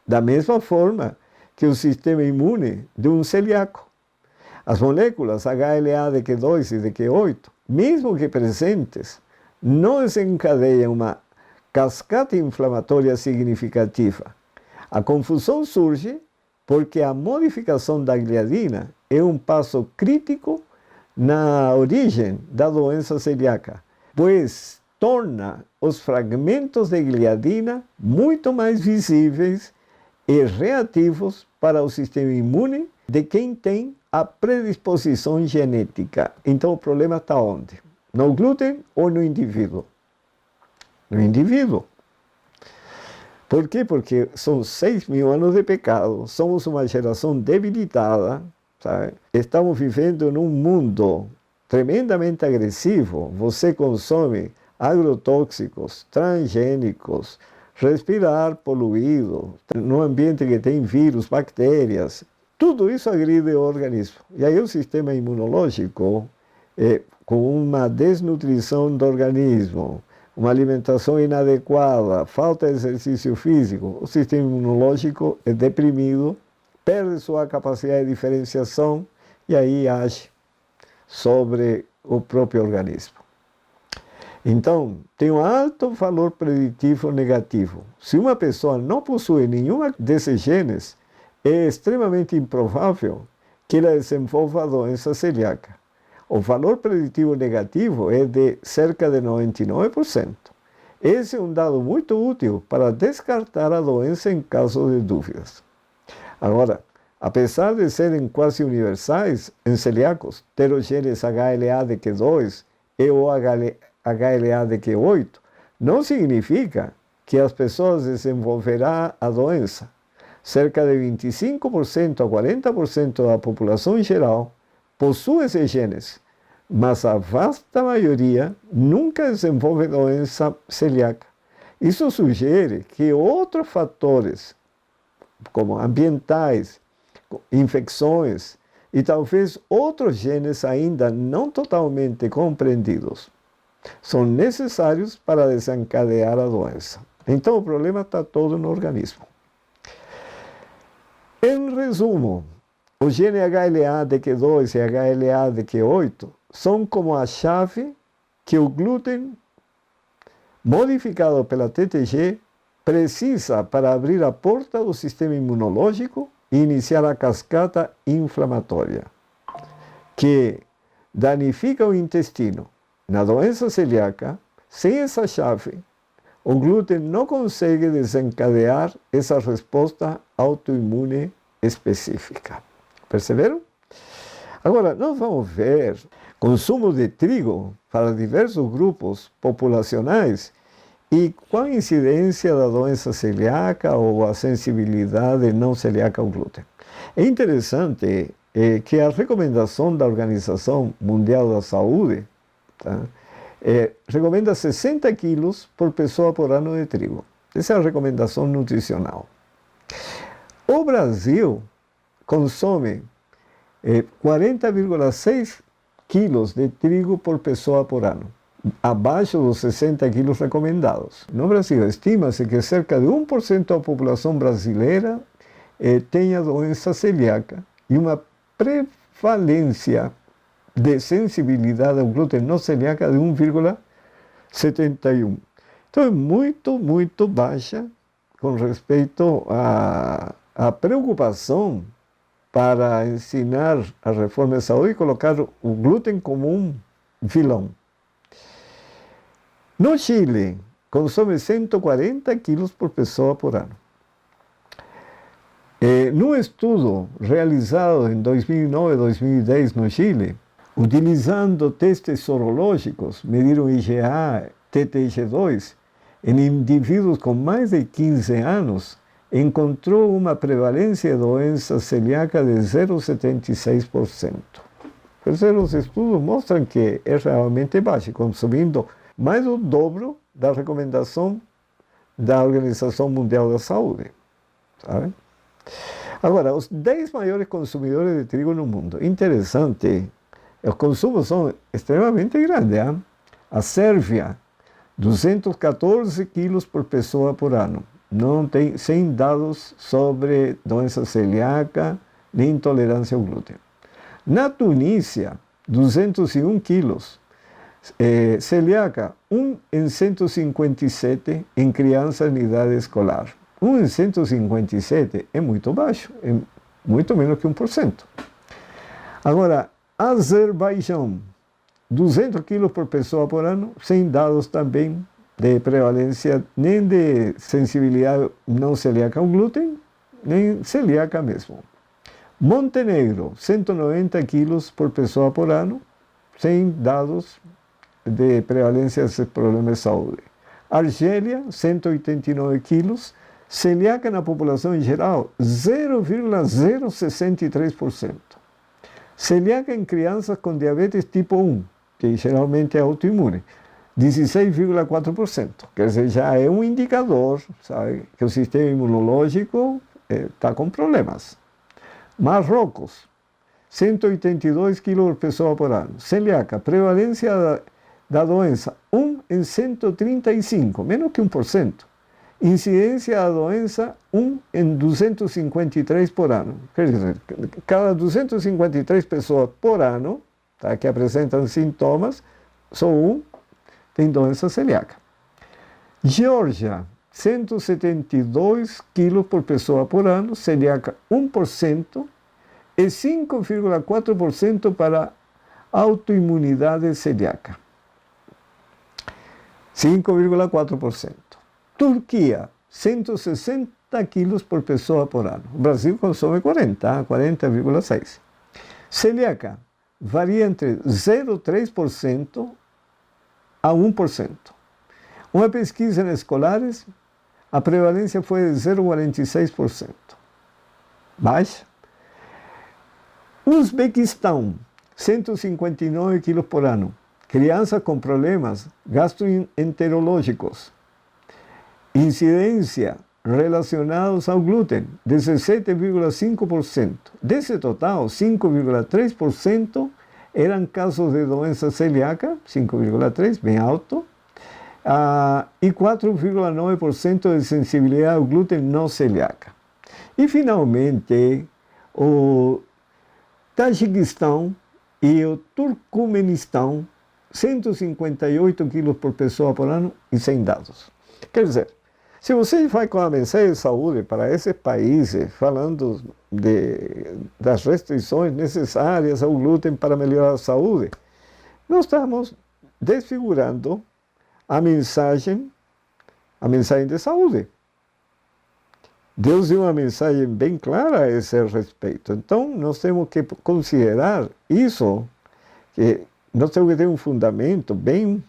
da mesma forma que o sistema imune de um celíaco. As moléculas HLA de Q2 e de Q8, mesmo que presentes, não desencadeiam uma cascata inflamatória significativa. A confusão surge porque a modificação da gliadina é um passo crítico na origem da doença celíaca, pois torna os fragmentos de gliadina muito mais visíveis e reativos para o sistema imune de quem tem a predisposição genética. Então o problema está onde? No glúten ou no indivíduo? No indivíduo. Por quê? Porque são 6.000 anos de pecado, somos uma geração debilitada, sabe? Estamos vivendo num mundo tremendamente agressivo. Você consome agrotóxicos, transgênicos, respirar poluído, num ambiente que tem vírus, bactérias, tudo isso agride o organismo. E aí o sistema imunológico, com uma desnutrição do organismo, uma alimentação inadequada, falta de exercício físico, o sistema imunológico é deprimido, perde sua capacidade de diferenciação e aí age sobre o próprio organismo. Então, tem um alto valor preditivo negativo. Se uma pessoa não possui nenhuma desses genes, é extremamente improvável que ela desenvolva a doença celíaca. O valor preditivo negativo é de cerca de 99%. Esse é um dado muito útil para descartar a doença em caso de dúvidas. Agora, apesar de serem quase universais em celíacos, ter os genes HLA de Q2 e o HLA de Q8 não significa que as pessoas desenvolverão a doença. Cerca de 25% a 40% da população geral possui esses genes, mas a vasta maioria nunca desenvolve doença celíaca. Isso sugere que outros fatores, como ambientais, infecções e talvez outros genes ainda não totalmente compreendidos, são necessários para desencadear a doença. Então o problema está todo no organismo. Em resumo, o gene HLA de Q2 e HLA de Q8 são como a chave que o glúten, modificado pela TTG, precisa para abrir a porta do sistema imunológico e iniciar a cascata inflamatória, que danifica o intestino. Na doença celíaca, sem essa chave, o glúten não consegue desencadear essa resposta autoimune específica. Perceberam? Agora, nós vamos ver consumo de trigo para diversos grupos populacionais e qual a incidência da doença celíaca ou a sensibilidade não celíaca ao glúten. É interessante que a recomendação da Organização Mundial da Saúde recomenda 60 quilos por pessoa por ano de trigo. Essa é a recomendação nutricional. O Brasil consome 40,6 quilos de trigo por pessoa por ano, abaixo dos 60 quilos recomendados. No Brasil, estima-se que cerca de 1% da população brasileira tenha doença celíaca e uma prevalência de sensibilidade ao glúten não celíaca de 1,71. Então é muito, muito baixa com respeito à preocupação para ensinar a reforma de saúde e colocar o glúten como um vilão. No Chile, consome 140 quilos por pessoa por ano. Num estudo realizado em 2009 e 2010 no Chile, utilizando testes sorológicos, mediram IgA, TTG2, em indivíduos com mais de 15 anos, encontrou uma prevalência de doença celíaca de 0,76%. Os estudos mostram que é realmente baixo, consumindo mais do dobro da recomendação da Organização Mundial da Saúde. Sabe? Agora, os 10 maiores consumidores de trigo no mundo. Interessante, os consumos são extremamente grandes. Hein? A Sérvia, 214 quilos por pessoa por ano. Não tem, sem dados sobre doença celíaca nem intolerância ao glúten. Na Tunísia, 201 quilos. Celíaca, 1 em 157 em crianças em idade escolar. 1 em 157 é muito baixo, é muito menos que 1%. Agora, Azerbaijão, 200 quilos por pessoa por ano, sem dados também de prevalência nem de sensibilidade não celíaca ao glúten, nem celíaca mesmo. Montenegro, 190 quilos por pessoa por ano, sem dados de prevalência desses problemas de saúde. Argélia, 189 quilos, celíaca na população em geral, 0,063%. Celíaca em crianças com diabetes tipo 1, que geralmente é autoimune, 16,4%. Quer dizer, já é um indicador, sabe, que o sistema imunológico está com problemas. Marrocos, 182 quilos por pessoa por ano. Celíaca, prevalência da doença, 1 em 135, menos que 1%. Incidência da doença, 1 em 253 por ano. Quer dizer, cada 253 pessoas por ano, tá, que apresentam sintomas, só um tem doença celíaca. Geórgia, 172 quilos por pessoa por ano, celíaca 1%, e 5,4% para autoimunidade celíaca. 5,4%. Turquia, 160 quilos por pessoa por ano. O Brasil consome 40,6%. Celíaca varia entre 0,3% a 1%. Uma pesquisa em escolares, a prevalência foi de 0,46%. Baixa. Uzbequistão, 159 quilos por ano. Crianças com problemas gastroenterológicos. Incidência relacionados ao glúten, 17,5%. Desse total, 5,3% eram casos de doença celíaca, 5,3%, bem alto, e 4,9% de sensibilidade ao glúten não celíaca. E, finalmente, o Tajiquistão e o Turcomenistão, 158 quilos por pessoa por ano e sem dados. Quer dizer, se você vai com a mensagem de saúde para esses países, falando das restrições necessárias ao glúten para melhorar a saúde, nós estamos desfigurando a mensagem de saúde. Deus deu uma mensagem bem clara a esse respeito. Então, nós temos que considerar isso, que nós temos que ter um fundamento bem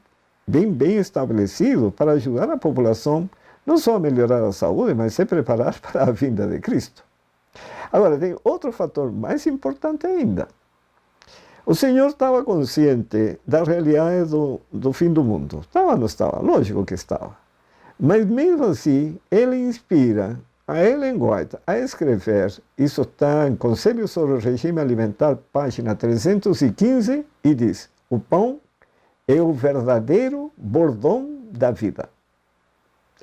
estabelecido para ajudar a população não só a melhorar a saúde, mas se preparar para a vinda de Cristo. Agora, tem outro fator mais importante ainda. O Senhor estava consciente da realidade do fim do mundo. Estava ou não estava? Lógico que estava. Mas mesmo assim, Ele inspira a Ellen White a escrever, isso está em Conselho sobre o Regime Alimentar, página 315, e diz: o pão é o verdadeiro bordão da vida.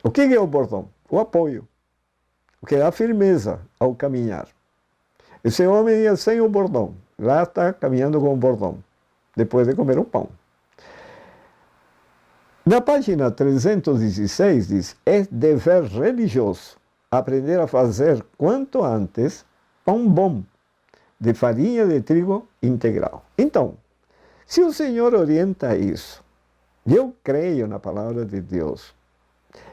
O que é o bordão? O apoio, o que dá firmeza ao caminhar. Esse homem ia sem o bordão, lá está caminhando com o bordão, depois de comer o pão. Na página 316 diz: é dever religioso aprender a fazer quanto antes pão bom, de farinha de trigo integral. Então, se o Senhor orienta isso, eu creio na palavra de Deus,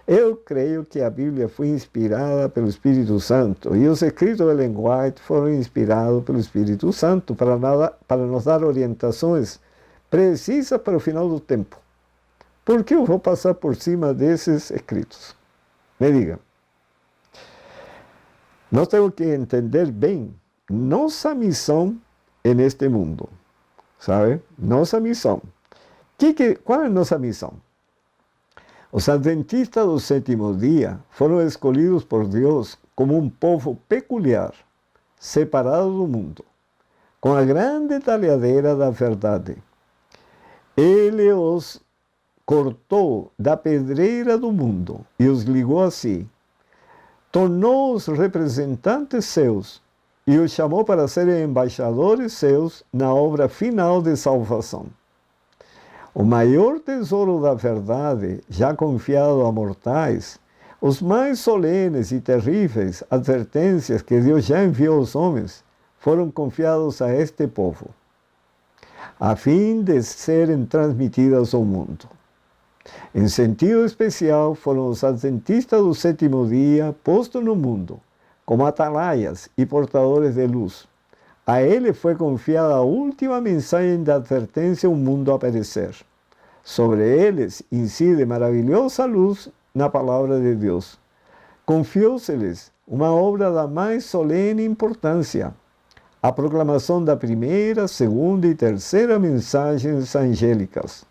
eu creio que a Bíblia foi inspirada pelo Espírito Santo e os escritos de Ellen White foram inspirados pelo Espírito Santo para nos dar orientações precisas para o final do tempo. Por que eu vou passar por cima desses escritos? Me diga. Nós temos que entender bem nossa missão neste mundo, sabe? Nossa missão. Qual é a nossa missão? Os adventistas do sétimo dia foram escolhidos por Deus como um povo peculiar separados do mundo, com a grande talhadeira da verdade. Ele os cortou da pedreira do mundo e os ligou a si. Tornou-os representantes seus e os chamou para serem embaixadores seus na obra final de salvação. O maior tesouro da verdade, já confiado a mortais, os mais solenes e terríveis advertências que Deus já enviou aos homens, foram confiados a este povo, a fim de serem transmitidas ao mundo. Em sentido especial, foram os adventistas do sétimo dia postos no mundo, como atalaias e portadores de luz. A ele foi confiada a última mensagem de advertência ao mundo a perecer. Sobre eles incide maravilhosa luz na palavra de Deus. Confiou-se-lhes uma obra da mais solene importância, a proclamação da primeira, segunda e terceira mensagens angélicas.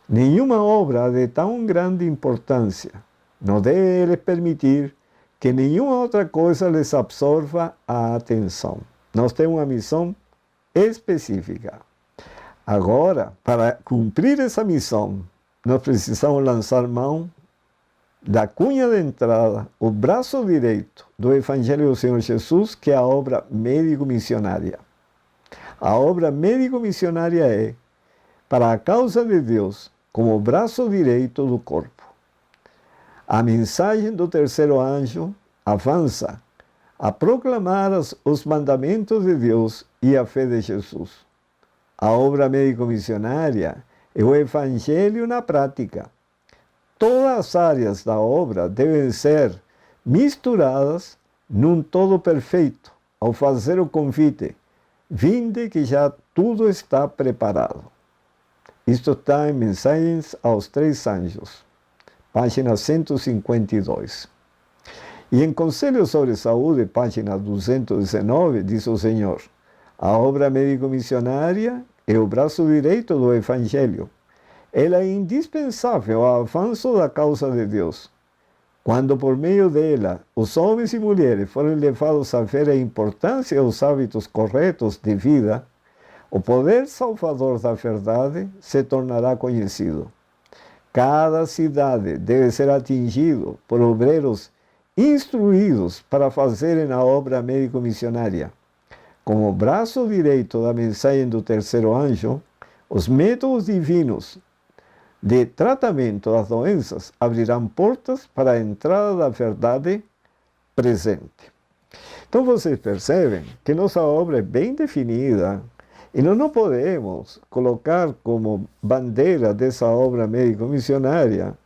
Nenhuma obra de tão grande importância não deve lhes permitir que nenhuma outra coisa lhes absorva a atenção. Nós temos uma missão específica. Agora, para cumprir essa missão, nós precisamos lançar mão da cunha de entrada, o braço direito do Evangelho do Senhor Jesus, que é a obra médico-missionária. A obra médico-missionária é, para a causa de Deus, como o braço direito do corpo. A mensagem do terceiro anjo avança a proclamar os mandamentos de Deus e a fé de Jesus. A obra médico-missionária é o Evangelho na prática. Todas as áreas da obra devem ser misturadas num todo perfeito, ao fazer o convite: vinde que já tudo está preparado. Isto está em Mensagens aos Três Anjos, página 152. E em Conselhos sobre Saúde, página 219, diz o Senhor: a obra médico-missionária é o braço direito do Evangelho. Ela é indispensável ao avanço da causa de Deus. Quando, por meio dela, os homens e mulheres forem levados a ver a importância dos hábitos corretos de vida, o poder salvador da verdade se tornará conhecido. Cada cidade deve ser atingido por obreiros instruídos para fazerem a obra médico-missionária. Como braço direito da mensagem do terceiro anjo, os métodos divinos de tratamento das doenças abrirão portas para a entrada da verdade presente. Então vocês percebem que nossa obra é bem definida e nós não podemos colocar como bandeira dessa obra médico-missionária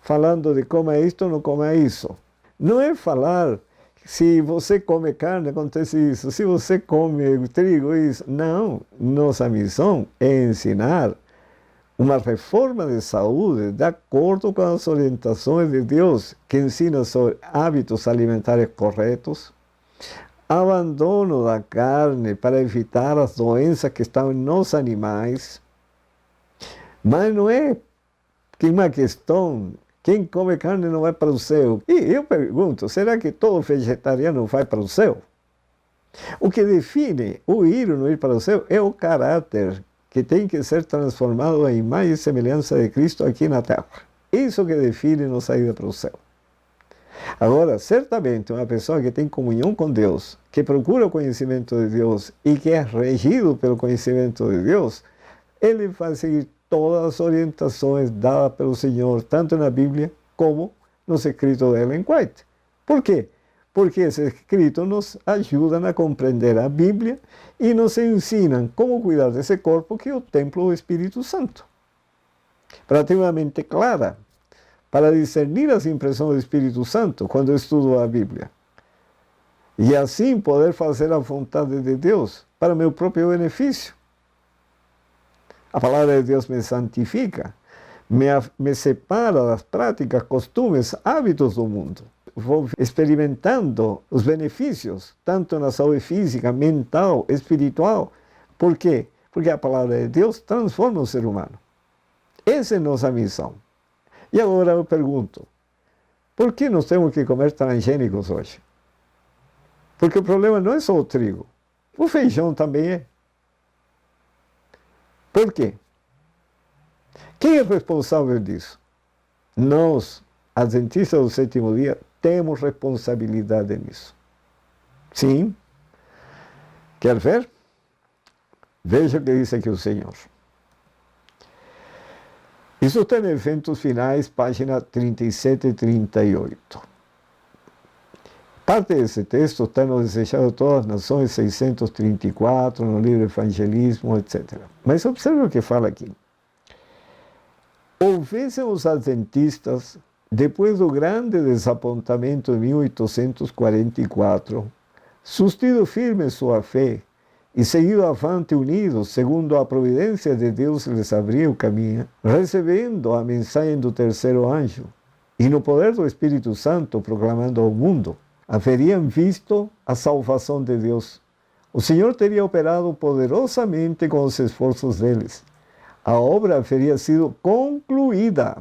falando de como é isto ou não como é isso. Não é falar se você come carne acontece isso, se você come trigo isso. Não, nossa missão é ensinar uma reforma de saúde de acordo com as orientações de Deus, que ensina sobre hábitos alimentares corretos, abandono da carne para evitar as doenças que estão nos animais. Mas não é que uma questão, quem come carne não vai para o céu. E eu pergunto, será que todo vegetariano vai para o céu? O que define o ir ou não ir para o céu é o caráter, que tem que ser transformado em imagem e semelhança de Cristo aqui na terra. Isso que define nossa ida para o céu. Agora, certamente, uma pessoa que tem comunhão com Deus, que procura o conhecimento de Deus e que é regido pelo conhecimento de Deus, ele vai seguir todas as orientações dadas pelo Senhor, tanto na Bíblia como nos escritos de Ellen White. Por quê? Porque esses escritos nos ajudam a compreender a Bíblia e nos ensinam como cuidar desse corpo que é o templo do Espírito Santo. Para ter uma mente clara, para discernir as impressões do Espírito Santo quando eu estudo a Bíblia. E assim poder fazer a vontade de Deus para meu próprio benefício. A palavra de Deus me santifica, me separa das práticas, costumes, hábitos do mundo. Vou experimentando os benefícios, tanto na saúde física, mental, espiritual. Por quê? Porque a palavra de Deus transforma o ser humano. Essa é a nossa missão. E agora eu pergunto, por que nós temos que comer transgênicos hoje? Porque o problema não é só o trigo. O feijão também é. Por quê? Quem é responsável disso? Nós, adventistas do sétimo dia, temos responsabilidade nisso. Sim. Quer ver? Veja o que diz aqui o Senhor. Isso está em Eventos Finais, página 37 e 38. Parte desse texto está no Desejado de Todas as Nações, 634, no livro Evangelismo, etc. Mas observe o que fala aqui. Houvessem os adventistas, depois do grande desapontamento de 1844, sustido firme sua fé e seguido avante unidos, segundo a providência de Deus lhes abria o caminho, recebendo a mensagem do terceiro anjo, e no poder do Espírito Santo proclamando ao mundo, haveriam visto a salvação de Deus. O Senhor teria operado poderosamente com os esforços deles. A obra haveria sido concluída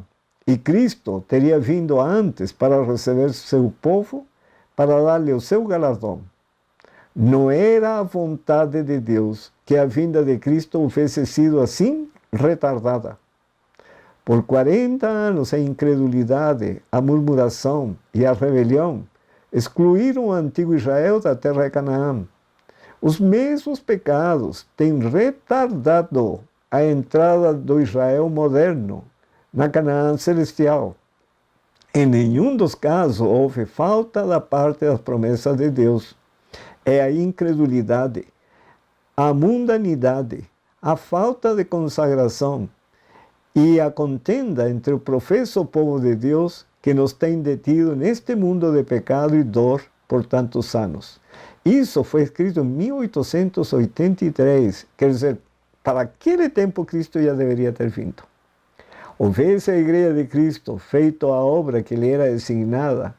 e Cristo teria vindo antes para receber seu povo, para dar-lhe o seu galardão. Não era a vontade de Deus que a vinda de Cristo houvesse sido assim retardada. Por 40 anos a incredulidade, a murmuração e a rebelião excluíram o antigo Israel da terra de Canaã. Os mesmos pecados têm retardado a entrada do Israel moderno na Canaã celestial. Em nenhum dos casos houve falta da parte das promessas de Deus. É a incredulidade, a mundanidade, a falta de consagração e a contenda entre o professo povo de Deus que nos tem detido neste mundo de pecado e dor por tantos anos. Isso foi escrito em 1883, quer dizer, para aquele tempo Cristo já deveria ter vindo. Houvesse a Igreja de Cristo feito a obra que lhe era designada,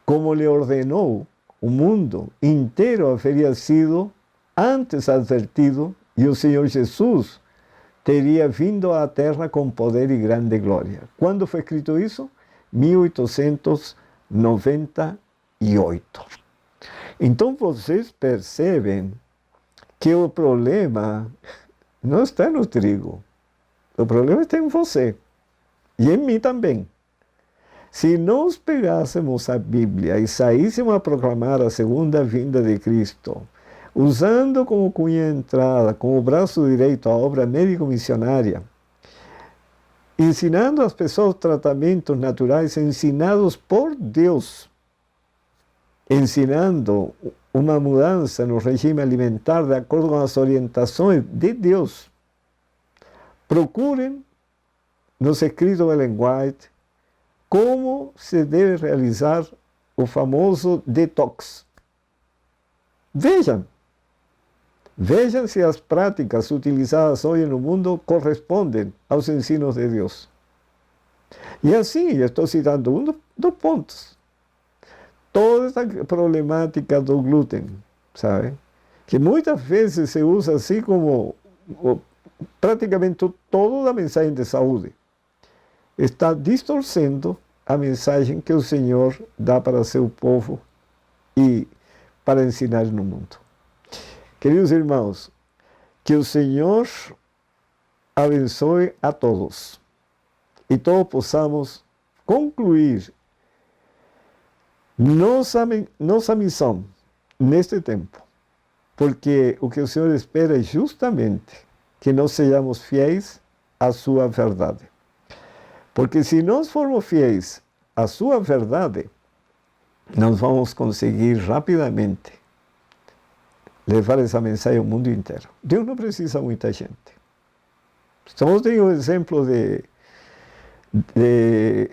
como lhe ordenou, o mundo inteiro haveria sido antes advertido e o Senhor Jesus teria vindo à terra com poder e grande glória. Quando foi escrito isso? 1898. Então vocês percebem que o problema não está no trigo. O problema está em você e em mim também. Se nós pegássemos a Bíblia e saíssemos a proclamar a segunda vinda de Cristo, usando como cunha de entrada, como braço direito, a obra médico-missionária, ensinando às pessoas tratamentos naturais ensinados por Deus, ensinando uma mudança no regime alimentar de acordo com as orientações de Deus. Procurem nos escritos de Ellen White como se deve realizar o famoso detox. Vejam se as práticas utilizadas hoje no mundo correspondem aos ensinos de Deus. E assim, eu estou citando um dos pontos. Toda essa problemática do glúten, sabe? Que muitas vezes se usa assim como praticamente toda a mensagem de saúde. Está distorcendo a mensagem que o Senhor dá para seu povo e para ensinar no mundo. Queridos irmãos, que o Senhor abençoe a todos e todos possamos concluir nossa missão neste tempo, porque o que o Senhor espera é justamente que nós sejamos fiéis à sua verdade. Porque se nós formos fiéis à sua verdade, nós vamos conseguir rapidamente levar essa mensagem ao mundo inteiro. Deus não precisa de muita gente. Estamos tendo o exemplo de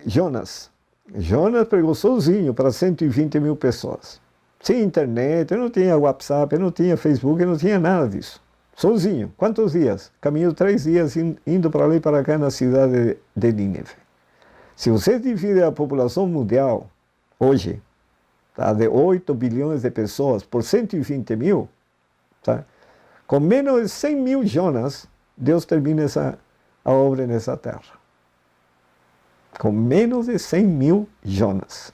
Jonas. Jonas pregou sozinho para 120 mil pessoas. Sem internet, não tinha WhatsApp, não tinha Facebook, não tinha nada disso. Sozinho. Quantos dias? Caminhou 3 dias indo para ali e para cá na cidade de Nínive. Se você divide a população mundial, hoje, tá, de 8 bilhões de pessoas por 120 mil, tá, com menos de 100 mil Jonas, Deus termina a obra nessa terra. Com menos de 100 mil Jonas.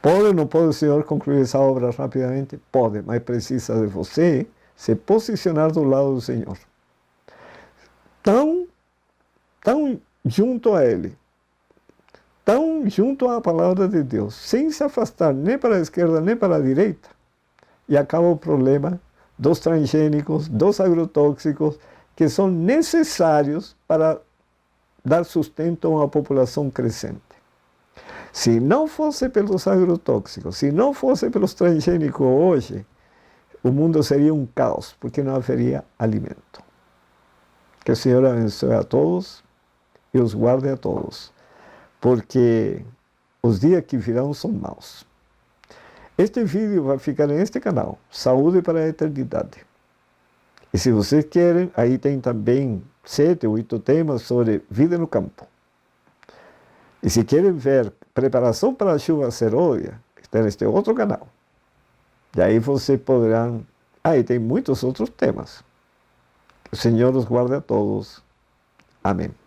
Pode ou não pode o Senhor concluir essa obra rapidamente? Pode, mas precisa de você se posicionar do lado do Senhor. Tão junto a Ele, tão junto à palavra de Deus, sem se afastar nem para a esquerda nem para a direita, e acaba o problema dos transgênicos, dos agrotóxicos, que são necessários para dar sustento a uma população crescente. Se não fosse pelos agrotóxicos, se não fosse pelos transgênicos hoje, o mundo seria um caos, porque não haveria alimento. Que o Senhor abençoe a todos e os guarde a todos, porque os dias que virão são maus. Este vídeo vai ficar neste canal, Saúde para a Eternidade. E se vocês querem, aí tem também 7 ou 8 temas sobre vida no campo. E se querem ver preparação para a chuva serôdia, está neste outro canal. E aí vocês poderão... Aí tem muitos outros temas. Que o Senhor os guarde a todos. Amém.